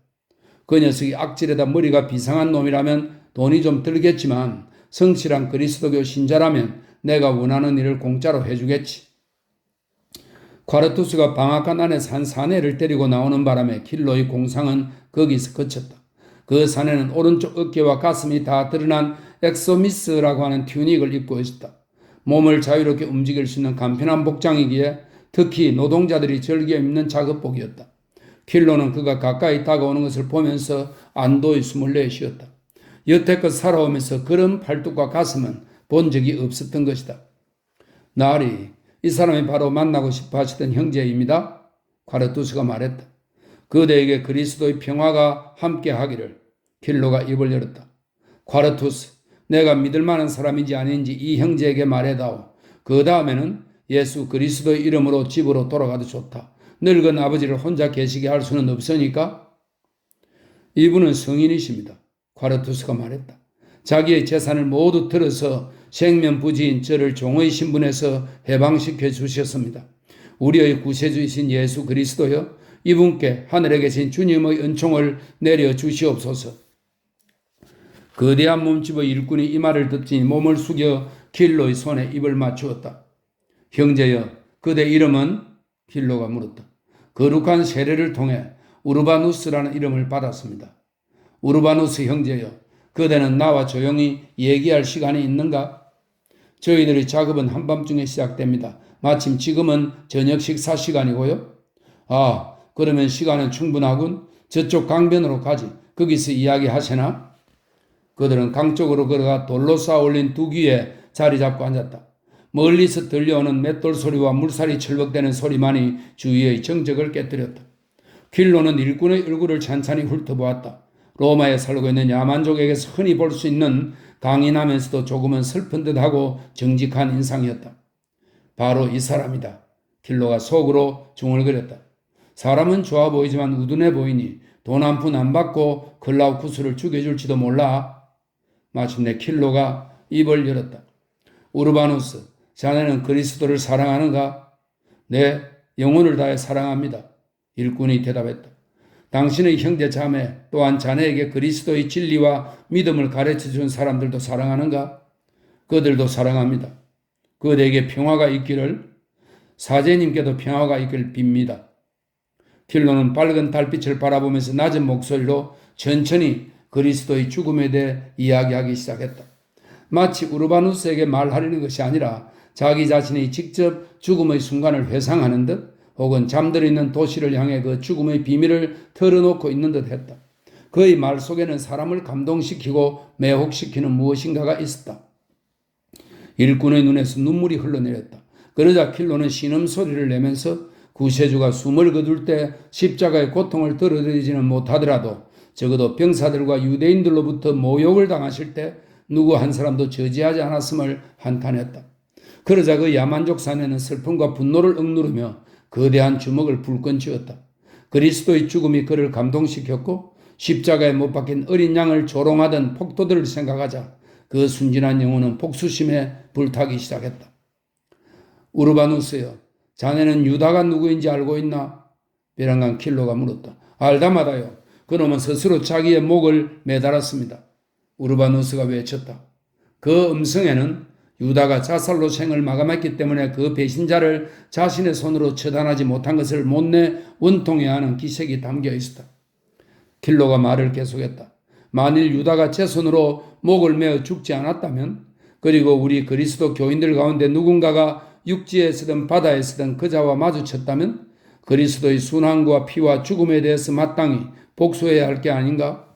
그 녀석이 악질에다 머리가 비상한 놈이라면 돈이 좀 들겠지만 성실한 그리스도교 신자라면 내가 원하는 일을 공짜로 해주겠지. 콰르투스가 방앗간 안에서 한 사내를 데리고 나오는 바람에 킬로의 공상은 거기서 그쳤다. 그 사내는 오른쪽 어깨와 가슴이 다 드러난 엑소미스라고 하는 튜닉을 입고 있었다. 몸을 자유롭게 움직일 수 있는 간편한 복장이기에 특히 노동자들이 즐겨 입는 작업복이었다. 킬로는 그가 가까이 다가오는 것을 보면서 안도의 숨을 내쉬었다. 여태껏 살아오면서 그런 팔뚝과 가슴은 본 적이 없었던 것이다. 나리, 이 사람이 바로 만나고 싶어 하시던 형제입니다. 콰르투스가 말했다. 그대에게 그리스도의 평화가 함께 하기를. 킬로가 입을 열었다. 콰르투스, 내가 믿을 만한 사람인지 아닌지 이 형제에게 말해다오. 그 다음에는 예수 그리스도의 이름으로 집으로 돌아가도 좋다. 늙은 아버지를 혼자 계시게 할 수는 없으니까. 이분은 성인이십니다. 콰르투스가 말했다. 자기의 재산을 모두 들어서 생면부지인 저를 종의 신분에서 해방시켜 주셨습니다. 우리의 구세주이신 예수 그리스도여, 이분께 하늘에 계신 주님의 은총을 내려 주시옵소서. 거대한 몸집의 일꾼이 이 말을 듣더니 몸을 숙여 킬로의 손에 입을 맞추었다. 형제여, 그대 이름은? 킬로가 물었다. 거룩한 세례를 통해 우르바누스라는 이름을 받았습니다. 우르바누스 형제여, 그대는 나와 조용히 얘기할 시간이 있는가? 저희들의 작업은 한밤중에 시작됩니다. 마침 지금은 저녁 식사 시간이고요. 아, 그러면 시간은 충분하군. 저쪽 강변으로 가지. 거기서 이야기하세나? 그들은 강 쪽으로 걸어가 돌로 쌓아 올린 두귀에 자리 잡고 앉았다. 멀리서 들려오는 맷돌 소리와 물살이 철벅대는 소리만이 주위의 정적을 깨뜨렸다. 킬로는 일꾼의 얼굴을 찬찬히 훑어보았다. 로마에 살고 있는 야만족에게서 흔히 볼 수 있는 강인하면서도 조금은 슬픈 듯하고 정직한 인상이었다. 바로 이 사람이다. 킬로가 속으로 중얼거렸다. 사람은 좋아 보이지만 우둔해 보이니 돈 한 푼 안 받고 클라우쿠스를 죽여줄지도 몰라. 마침내 킬로가 입을 열었다. 우르바누스, 자네는 그리스도를 사랑하는가? 네, 영혼을 다해 사랑합니다. 일꾼이 대답했다. 당신의 형제 자매 또한 자네에게 그리스도의 진리와 믿음을 가르쳐준 사람들도 사랑하는가? 그들도 사랑합니다. 그대에게 평화가 있기를, 사제님께도 평화가 있길 빕니다. 킬로는 밝은 달빛을 바라보면서 낮은 목소리로 천천히 그리스도의 죽음에 대해 이야기하기 시작했다. 마치 우르바누스에게 말하려는 것이 아니라 자기 자신이 직접 죽음의 순간을 회상하는 듯 혹은 잠들어 있는 도시를 향해 그 죽음의 비밀을 털어놓고 있는 듯 했다. 그의 말 속에는 사람을 감동시키고 매혹시키는 무엇인가가 있었다. 일꾼의 눈에서 눈물이 흘러내렸다. 그러자 킬로는 신음소리를 내면서 구세주가 숨을 거둘 때 십자가의 고통을 덜어드리지는 못하더라도 적어도 병사들과 유대인들로부터 모욕을 당하실 때 누구 한 사람도 저지하지 않았음을 한탄했다. 그러자 그 야만족 사내는 슬픔과 분노를 억누르며 거대한 주먹을 불끈 쥐었다. 그리스도의 죽음이 그를 감동시켰고 십자가에 못 박힌 어린 양을 조롱하던 폭도들을 생각하자 그 순진한 영혼은 복수심에 불타기 시작했다. 우르바누스여, 자네는 유다가 누구인지 알고 있나? 베란간 킬로가 물었다. 알다마다요. 그놈은 스스로 자기의 목을 매달았습니다. 우르바누스가 외쳤다. 그 음성에는 유다가 자살로 생을 마감했기 때문에 그 배신자를 자신의 손으로 처단하지 못한 것을 못내 원통해야 하는 기색이 담겨 있었다. 킬로가 말을 계속했다. 만일 유다가 제 손으로 목을 메어 죽지 않았다면, 그리고 우리 그리스도 교인들 가운데 누군가가 육지에서든 바다에서든 그자와 마주쳤다면 그리스도의 순환과 피와 죽음에 대해서 마땅히 복수해야 할 게 아닌가?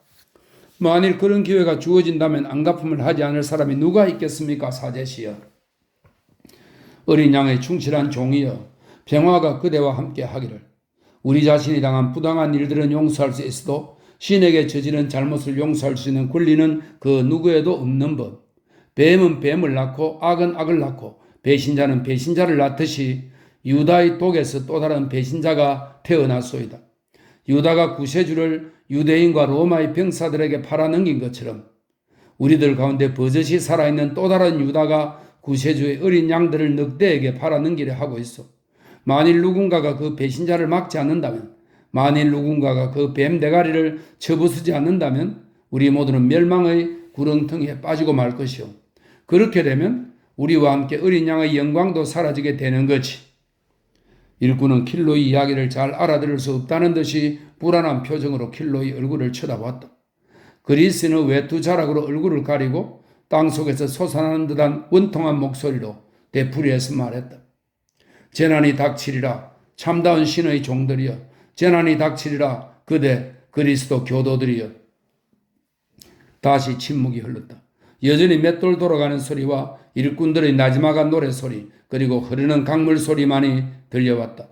만일 그런 기회가 주어진다면 안갚음을 하지 않을 사람이 누가 있겠습니까? 사제시여. 어린 양의 충실한 종이여, 평화가 그대와 함께 하기를. 우리 자신이 당한 부당한 일들은 용서할 수 있어도 신에게 저지른 잘못을 용서할 수 있는 권리는 그 누구에도 없는 법. 뱀은 뱀을 낳고 악은 악을 낳고 배신자는 배신자를 낳듯이 유다의 독에서 또 다른 배신자가 태어났소이다. 유다가 구세주를 유대인과 로마의 병사들에게 팔아넘긴 것처럼 우리들 가운데 버젓이 살아있는 또 다른 유다가 구세주의 어린 양들을 늑대에게 팔아넘기려 하고 있어. 만일 누군가가 그 배신자를 막지 않는다면, 만일 누군가가 그 뱀 대가리를 쳐부수지 않는다면 우리 모두는 멸망의 구렁텅이에 빠지고 말 것이요. 그렇게 되면 우리와 함께 어린 양의 영광도 사라지게 되는 거지. 일꾼은 킬로의 이야기를 잘 알아들을 수 없다는 듯이 불안한 표정으로 킬로의 얼굴을 쳐다봤다. 그리스는 외투 자락으로 얼굴을 가리고 땅속에서 솟아나는 듯한 원통한 목소리로 되풀이해서 말했다. 재난이 닥치리라 참다운 신의 종들이여, 재난이 닥치리라 그대 그리스도 교도들이여. 다시 침묵이 흘렀다. 여전히 맷돌 돌아가는 소리와 일꾼들의 나지막한 노래소리, 그리고 흐르는 강물 소리만이 들려왔다.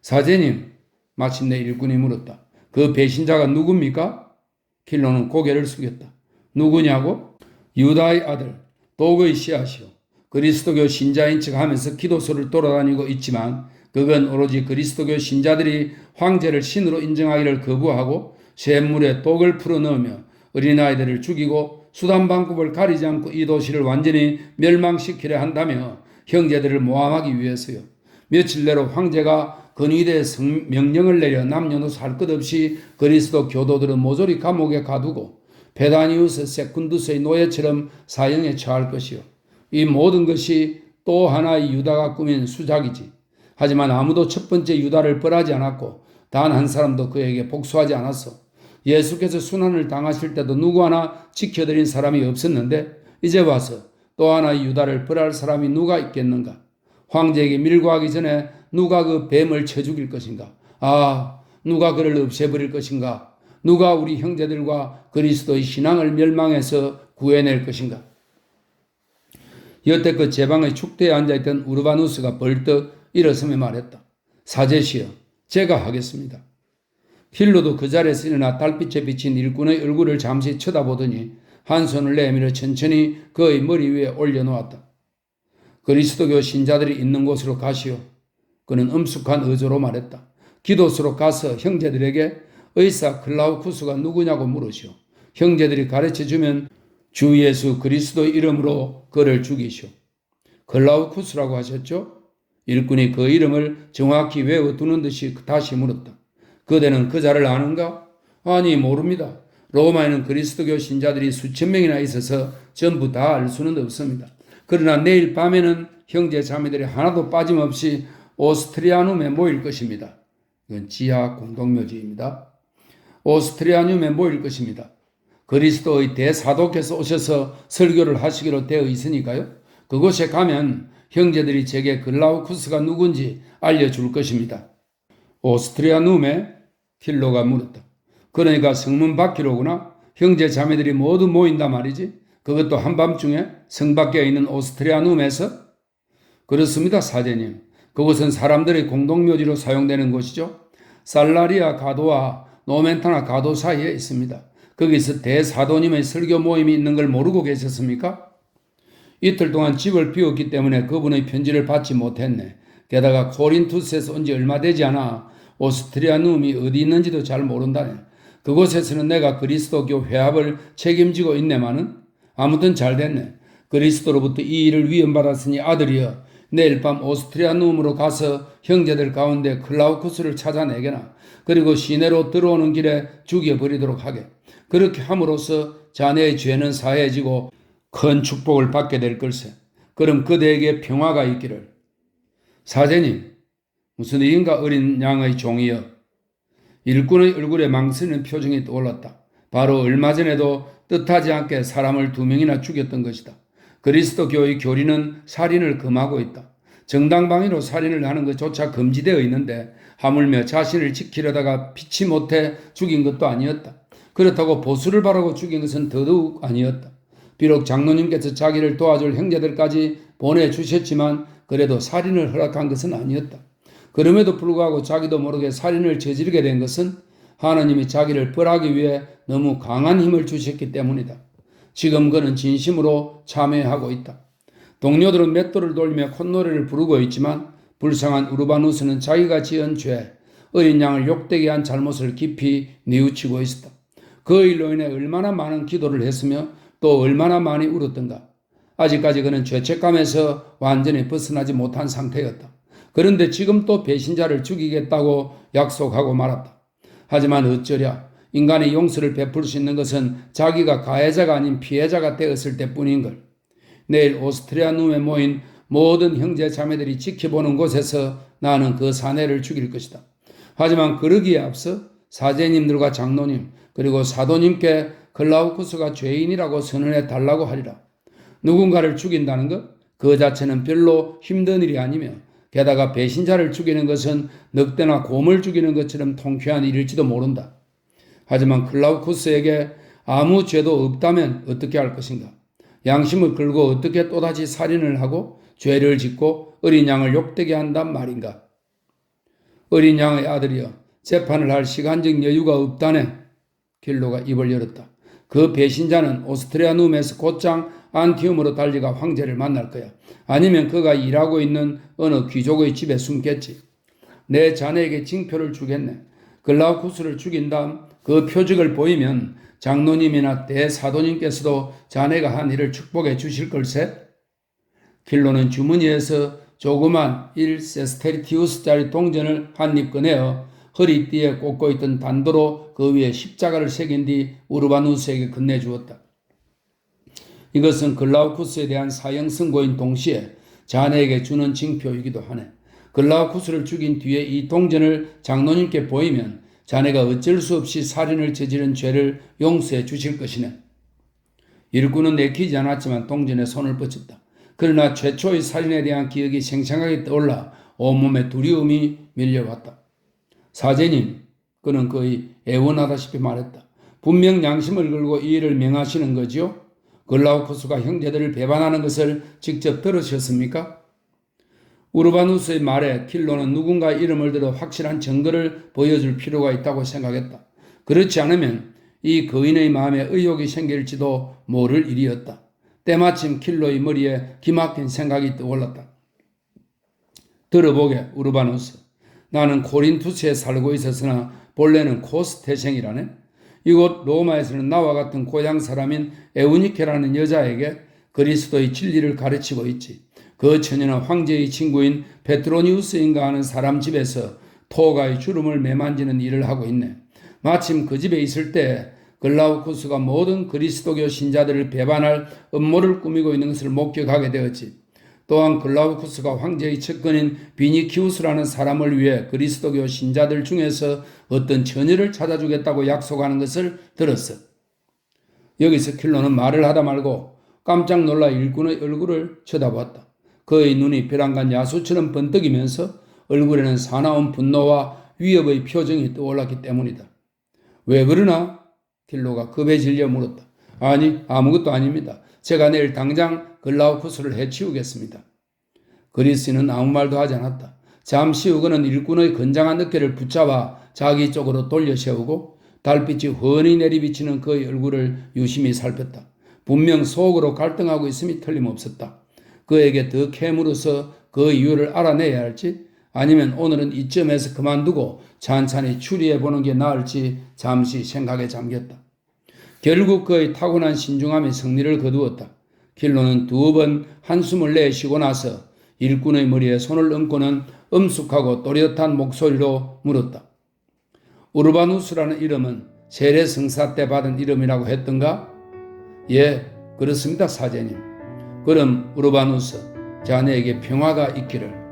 사제님, 마침내 일꾼이 물었다. 그 배신자가 누굽니까? 킬로는 고개를 숙였다. 누구냐고? 유다의 아들, 독의 씨앗이요. 그리스도교 신자인 척 하면서 기도소를 돌아다니고 있지만 그건 오로지 그리스도교 신자들이 황제를 신으로 인정하기를 거부하고 샘물에 독을 풀어넣으며 어린아이들을 죽이고 수단방법을 가리지 않고 이 도시를 완전히 멸망시키려 한다며 형제들을 모함하기 위해서요. 며칠 내로 황제가 근위대에 명령을 내려 남녀노소 할 것 없이 그리스도 교도들은 모조리 감옥에 가두고 페다니우스 세쿤두스의 노예처럼 사형에 처할 것이요. 이 모든 것이 또 하나의 유다가 꾸민 수작이지. 하지만 아무도 첫 번째 유다를 벌하지 않았고 단 한 사람도 그에게 복수하지 않았어. 예수께서 순환을 당하실 때도 누구 하나 지켜드린 사람이 없었는데 이제 와서 또 하나의 유다를 벌할 사람이 누가 있겠는가? 황제에게 밀고하기 전에 누가 그 뱀을 쳐 죽일 것인가? 누가 그를 없애버릴 것인가? 누가 우리 형제들과 그리스도의 신앙을 멸망해서 구해낼 것인가? 여태껏 제방의 축대에 앉아있던 우르바누스가 벌떡 일어서며 말했다. 사제시여, 제가 하겠습니다. 힐로도 그 자리에서 일어나 달빛에 비친 일꾼의 얼굴을 잠시 쳐다보더니 한 손을 내밀어 천천히 그의 머리 위에 올려놓았다. 그리스도교 신자들이 있는 곳으로 가시오. 그는 엄숙한 어조로 말했다. 기도소로 가서 형제들에게 의사 클라우쿠스가 누구냐고 물으시오. 형제들이 가르쳐주면 주 예수 그리스도의 이름으로 그를 죽이시오. 클라우쿠스라고 하셨죠? 일꾼이 그 이름을 정확히 외워두는 듯이 다시 물었다. 그대는 그 자를 아는가? 아니, 모릅니다. 로마에는 그리스도교 신자들이 수천 명이나 있어서 전부 다 알 수는 없습니다. 그러나 내일 밤에는 형제 자매들이 하나도 빠짐없이 오스트리아눔에 모일 것입니다. 이건 지하 공동묘지입니다. 오스트리아눔에 모일 것입니다. 그리스도의 대사도께서 오셔서 설교를 하시기로 되어 있으니까요. 그곳에 가면 형제들이 제게 글라우쿠스가 누군지 알려줄 것입니다. 오스트리아눔에 킬로가 물었다. 그러니까 성문 밖이로구나. 형제 자매들이 모두 모인다 말이지. 그것도 한밤중에 성 밖에 있는 오스트리아눔에서? 그렇습니다, 사제님. 그곳은 사람들의 공동묘지로 사용되는 곳이죠. 살라리아 가도와 노멘타나 가도 사이에 있습니다. 거기서 대사도님의 설교 모임이 있는 걸 모르고 계셨습니까? 이틀 동안 집을 비웠기 때문에 그분의 편지를 받지 못했네. 게다가 코린투스에서 온 지 얼마 되지 않아 오스트리아눔이 어디 있는지도 잘 모른다네. 그곳에서는 내가 그리스도교 회합을 책임지고 있네마는 아무튼 잘 됐네. 그리스도로부터 이 일을 위임받았으니 아들이여, 내일 밤 오스트리아눔으로 가서 형제들 가운데 클라우쿠스를 찾아내게나. 그리고 시내로 들어오는 길에 죽여버리도록 하게. 그렇게 함으로써 자네의 죄는 사해지고 큰 축복을 받게 될 걸세. 그럼 그대에게 평화가 있기를. 사제님, 무슨 일인가 어린 양의 종이여. 일꾼의 얼굴에 망설이는 표정이 떠올랐다. 바로 얼마 전에도 뜻하지 않게 사람을 2명이나 죽였던 것이다. 그리스도 교의 교리는 살인을 금하고 있다. 정당방위로 살인을 하는 것조차 금지되어 있는데 하물며 자신을 지키려다가 피치 못해 죽인 것도 아니었다. 그렇다고 보수를 바라고 죽인 것은 더더욱 아니었다. 비록 장로님께서 자기를 도와줄 형제들까지 보내주셨지만 그래도 살인을 허락한 것은 아니었다. 그럼에도 불구하고 자기도 모르게 살인을 저지르게 된 것은 하나님이 자기를 벌하기 위해 너무 강한 힘을 주셨기 때문이다. 지금 그는 진심으로 참회하고 있다. 동료들은 맷돌을 돌리며 콧노래를 부르고 있지만 불쌍한 우르바누스는 자기가 지은 죄, 어린 양을 욕되게 한 잘못을 깊이 뉘우치고 있었다. 그 일로 인해 얼마나 많은 기도를 했으며 또 얼마나 많이 울었던가. 아직까지 그는 죄책감에서 완전히 벗어나지 못한 상태였다. 그런데 지금 또 배신자를 죽이겠다고 약속하고 말았다. 하지만 어쩌랴, 인간이 용서를 베풀 수 있는 것은 자기가 가해자가 아닌 피해자가 되었을 때뿐인걸. 내일 오스트리아 눔에 모인 모든 형제 자매들이 지켜보는 곳에서 나는 그 사내를 죽일 것이다. 하지만 그러기에 앞서 사제님들과 장로님 그리고 사도님께 글라우쿠스가 죄인이라고 선언해 달라고 하리라. 누군가를 죽인다는 것, 그 자체는 별로 힘든 일이 아니며 게다가 배신자를 죽이는 것은 늑대나 곰을 죽이는 것처럼 통쾌한 일일지도 모른다. 하지만 글라우쿠스에게 아무 죄도 없다면 어떻게 할 것인가? 양심을 끌고 어떻게 또다시 살인을 하고 죄를 짓고 어린 양을 욕되게 한단 말인가? 어린 양의 아들이여, 재판을 할 시간적 여유가 없다네. 킬로가 입을 열었다. 그 배신자는 오스트리아 눔에서 곧장 안티움으로 달려가 황제를 만날 거야. 아니면 그가 일하고 있는 어느 귀족의 집에 숨겠지. 내 자네에게 징표를 주겠네. 글라우쿠스를 죽인 다음 그 표적을 보이면 장로님이나 대사도님께서도 자네가 한 일을 축복해 주실 걸세. 킬로는 주머니에서 조그만 1세스테리티우스짜리 동전을 한 입 꺼내어 허리띠에 꽂고 있던 단도로 그 위에 십자가를 새긴 뒤 우르바누스에게 건네주었다. 이것은 글라우쿠스에 대한 사형 선고인 동시에 자네에게 주는 징표이기도 하네. 글라우쿠스를 죽인 뒤에 이 동전을 장로님께 보이면 자네가 어쩔 수 없이 살인을 저지른 죄를 용서해 주실 것이네. 일꾼은 내키지 않았지만 동전에 손을 뻗쳤다. 그러나 최초의 살인에 대한 기억이 생생하게 떠올라 온몸에 두려움이 밀려왔다. 사제님, 그는 거의 애원하다시피 말했다. 분명 양심을 걸고 이 일을 명하시는 거지요? 글라우쿠스가 형제들을 배반하는 것을 직접 들으셨습니까? 우르바누스의 말에 킬로는 누군가 이름을 들어 확실한 증거를 보여줄 필요가 있다고 생각했다. 그렇지 않으면 이 거인의 마음에 의혹이 생길지도 모를 일이었다. 때마침 킬로의 머리에 기막힌 생각이 떠올랐다. 들어보게, 우르바누스. 나는 코린투스에 살고 있었으나 본래는 코스 태생이라네. 이곳 로마에서는 나와 같은 고향 사람인 에우니케라는 여자에게 그리스도의 진리를 가르치고 있지. 그 처녀는 황제의 친구인 페트로니우스인가 하는 사람 집에서 토가의 주름을 매만지는 일을 하고 있네. 마침 그 집에 있을 때 글라우쿠스가 모든 그리스도교 신자들을 배반할 음모를 꾸미고 있는 것을 목격하게 되었지. 또한 글라우쿠스가 황제의 측근인 비니키우스라는 사람을 위해 그리스도교 신자들 중에서 어떤 처녀를 찾아주겠다고 약속하는 것을 들었어. 여기서 킬로는 말을 하다 말고 깜짝 놀라 일꾼의 얼굴을 쳐다보았다. 그의 눈이 벼랑간 야수처럼 번뜩이면서 얼굴에는 사나운 분노와 위협의 표정이 떠올랐기 때문이다. 왜 그러나? 킬로가 급에 질려 물었다. 아니, 아무것도 아닙니다. 제가 내일 당장 글라우쿠스를 해치우겠습니다. 그리스인은 아무 말도 하지 않았다. 잠시 후 그는 일꾼의 건장한 어깨를 붙잡아 자기 쪽으로 돌려 세우고 달빛이 훤히 내리비치는 그의 얼굴을 유심히 살폈다. 분명 속으로 갈등하고 있음이 틀림없었다. 그에게 더 캐물어서 그 이유를 알아내야 할지 아니면 오늘은 이쯤에서 그만두고 찬찬히 추리해보는 게 나을지 잠시 생각에 잠겼다. 결국 그의 타고난 신중함이 승리를 거두었다. 킬로는 2번 한숨을 내쉬고 나서 일꾼의 머리에 손을 얹고는 엄숙하고 또렷한 목소리로 물었다. 우르바누스라는 이름은 세례 성사 때 받은 이름이라고 했던가? 예, 그렇습니다, 사제님. 그럼 우르바누스, 자네에게 평화가 있기를.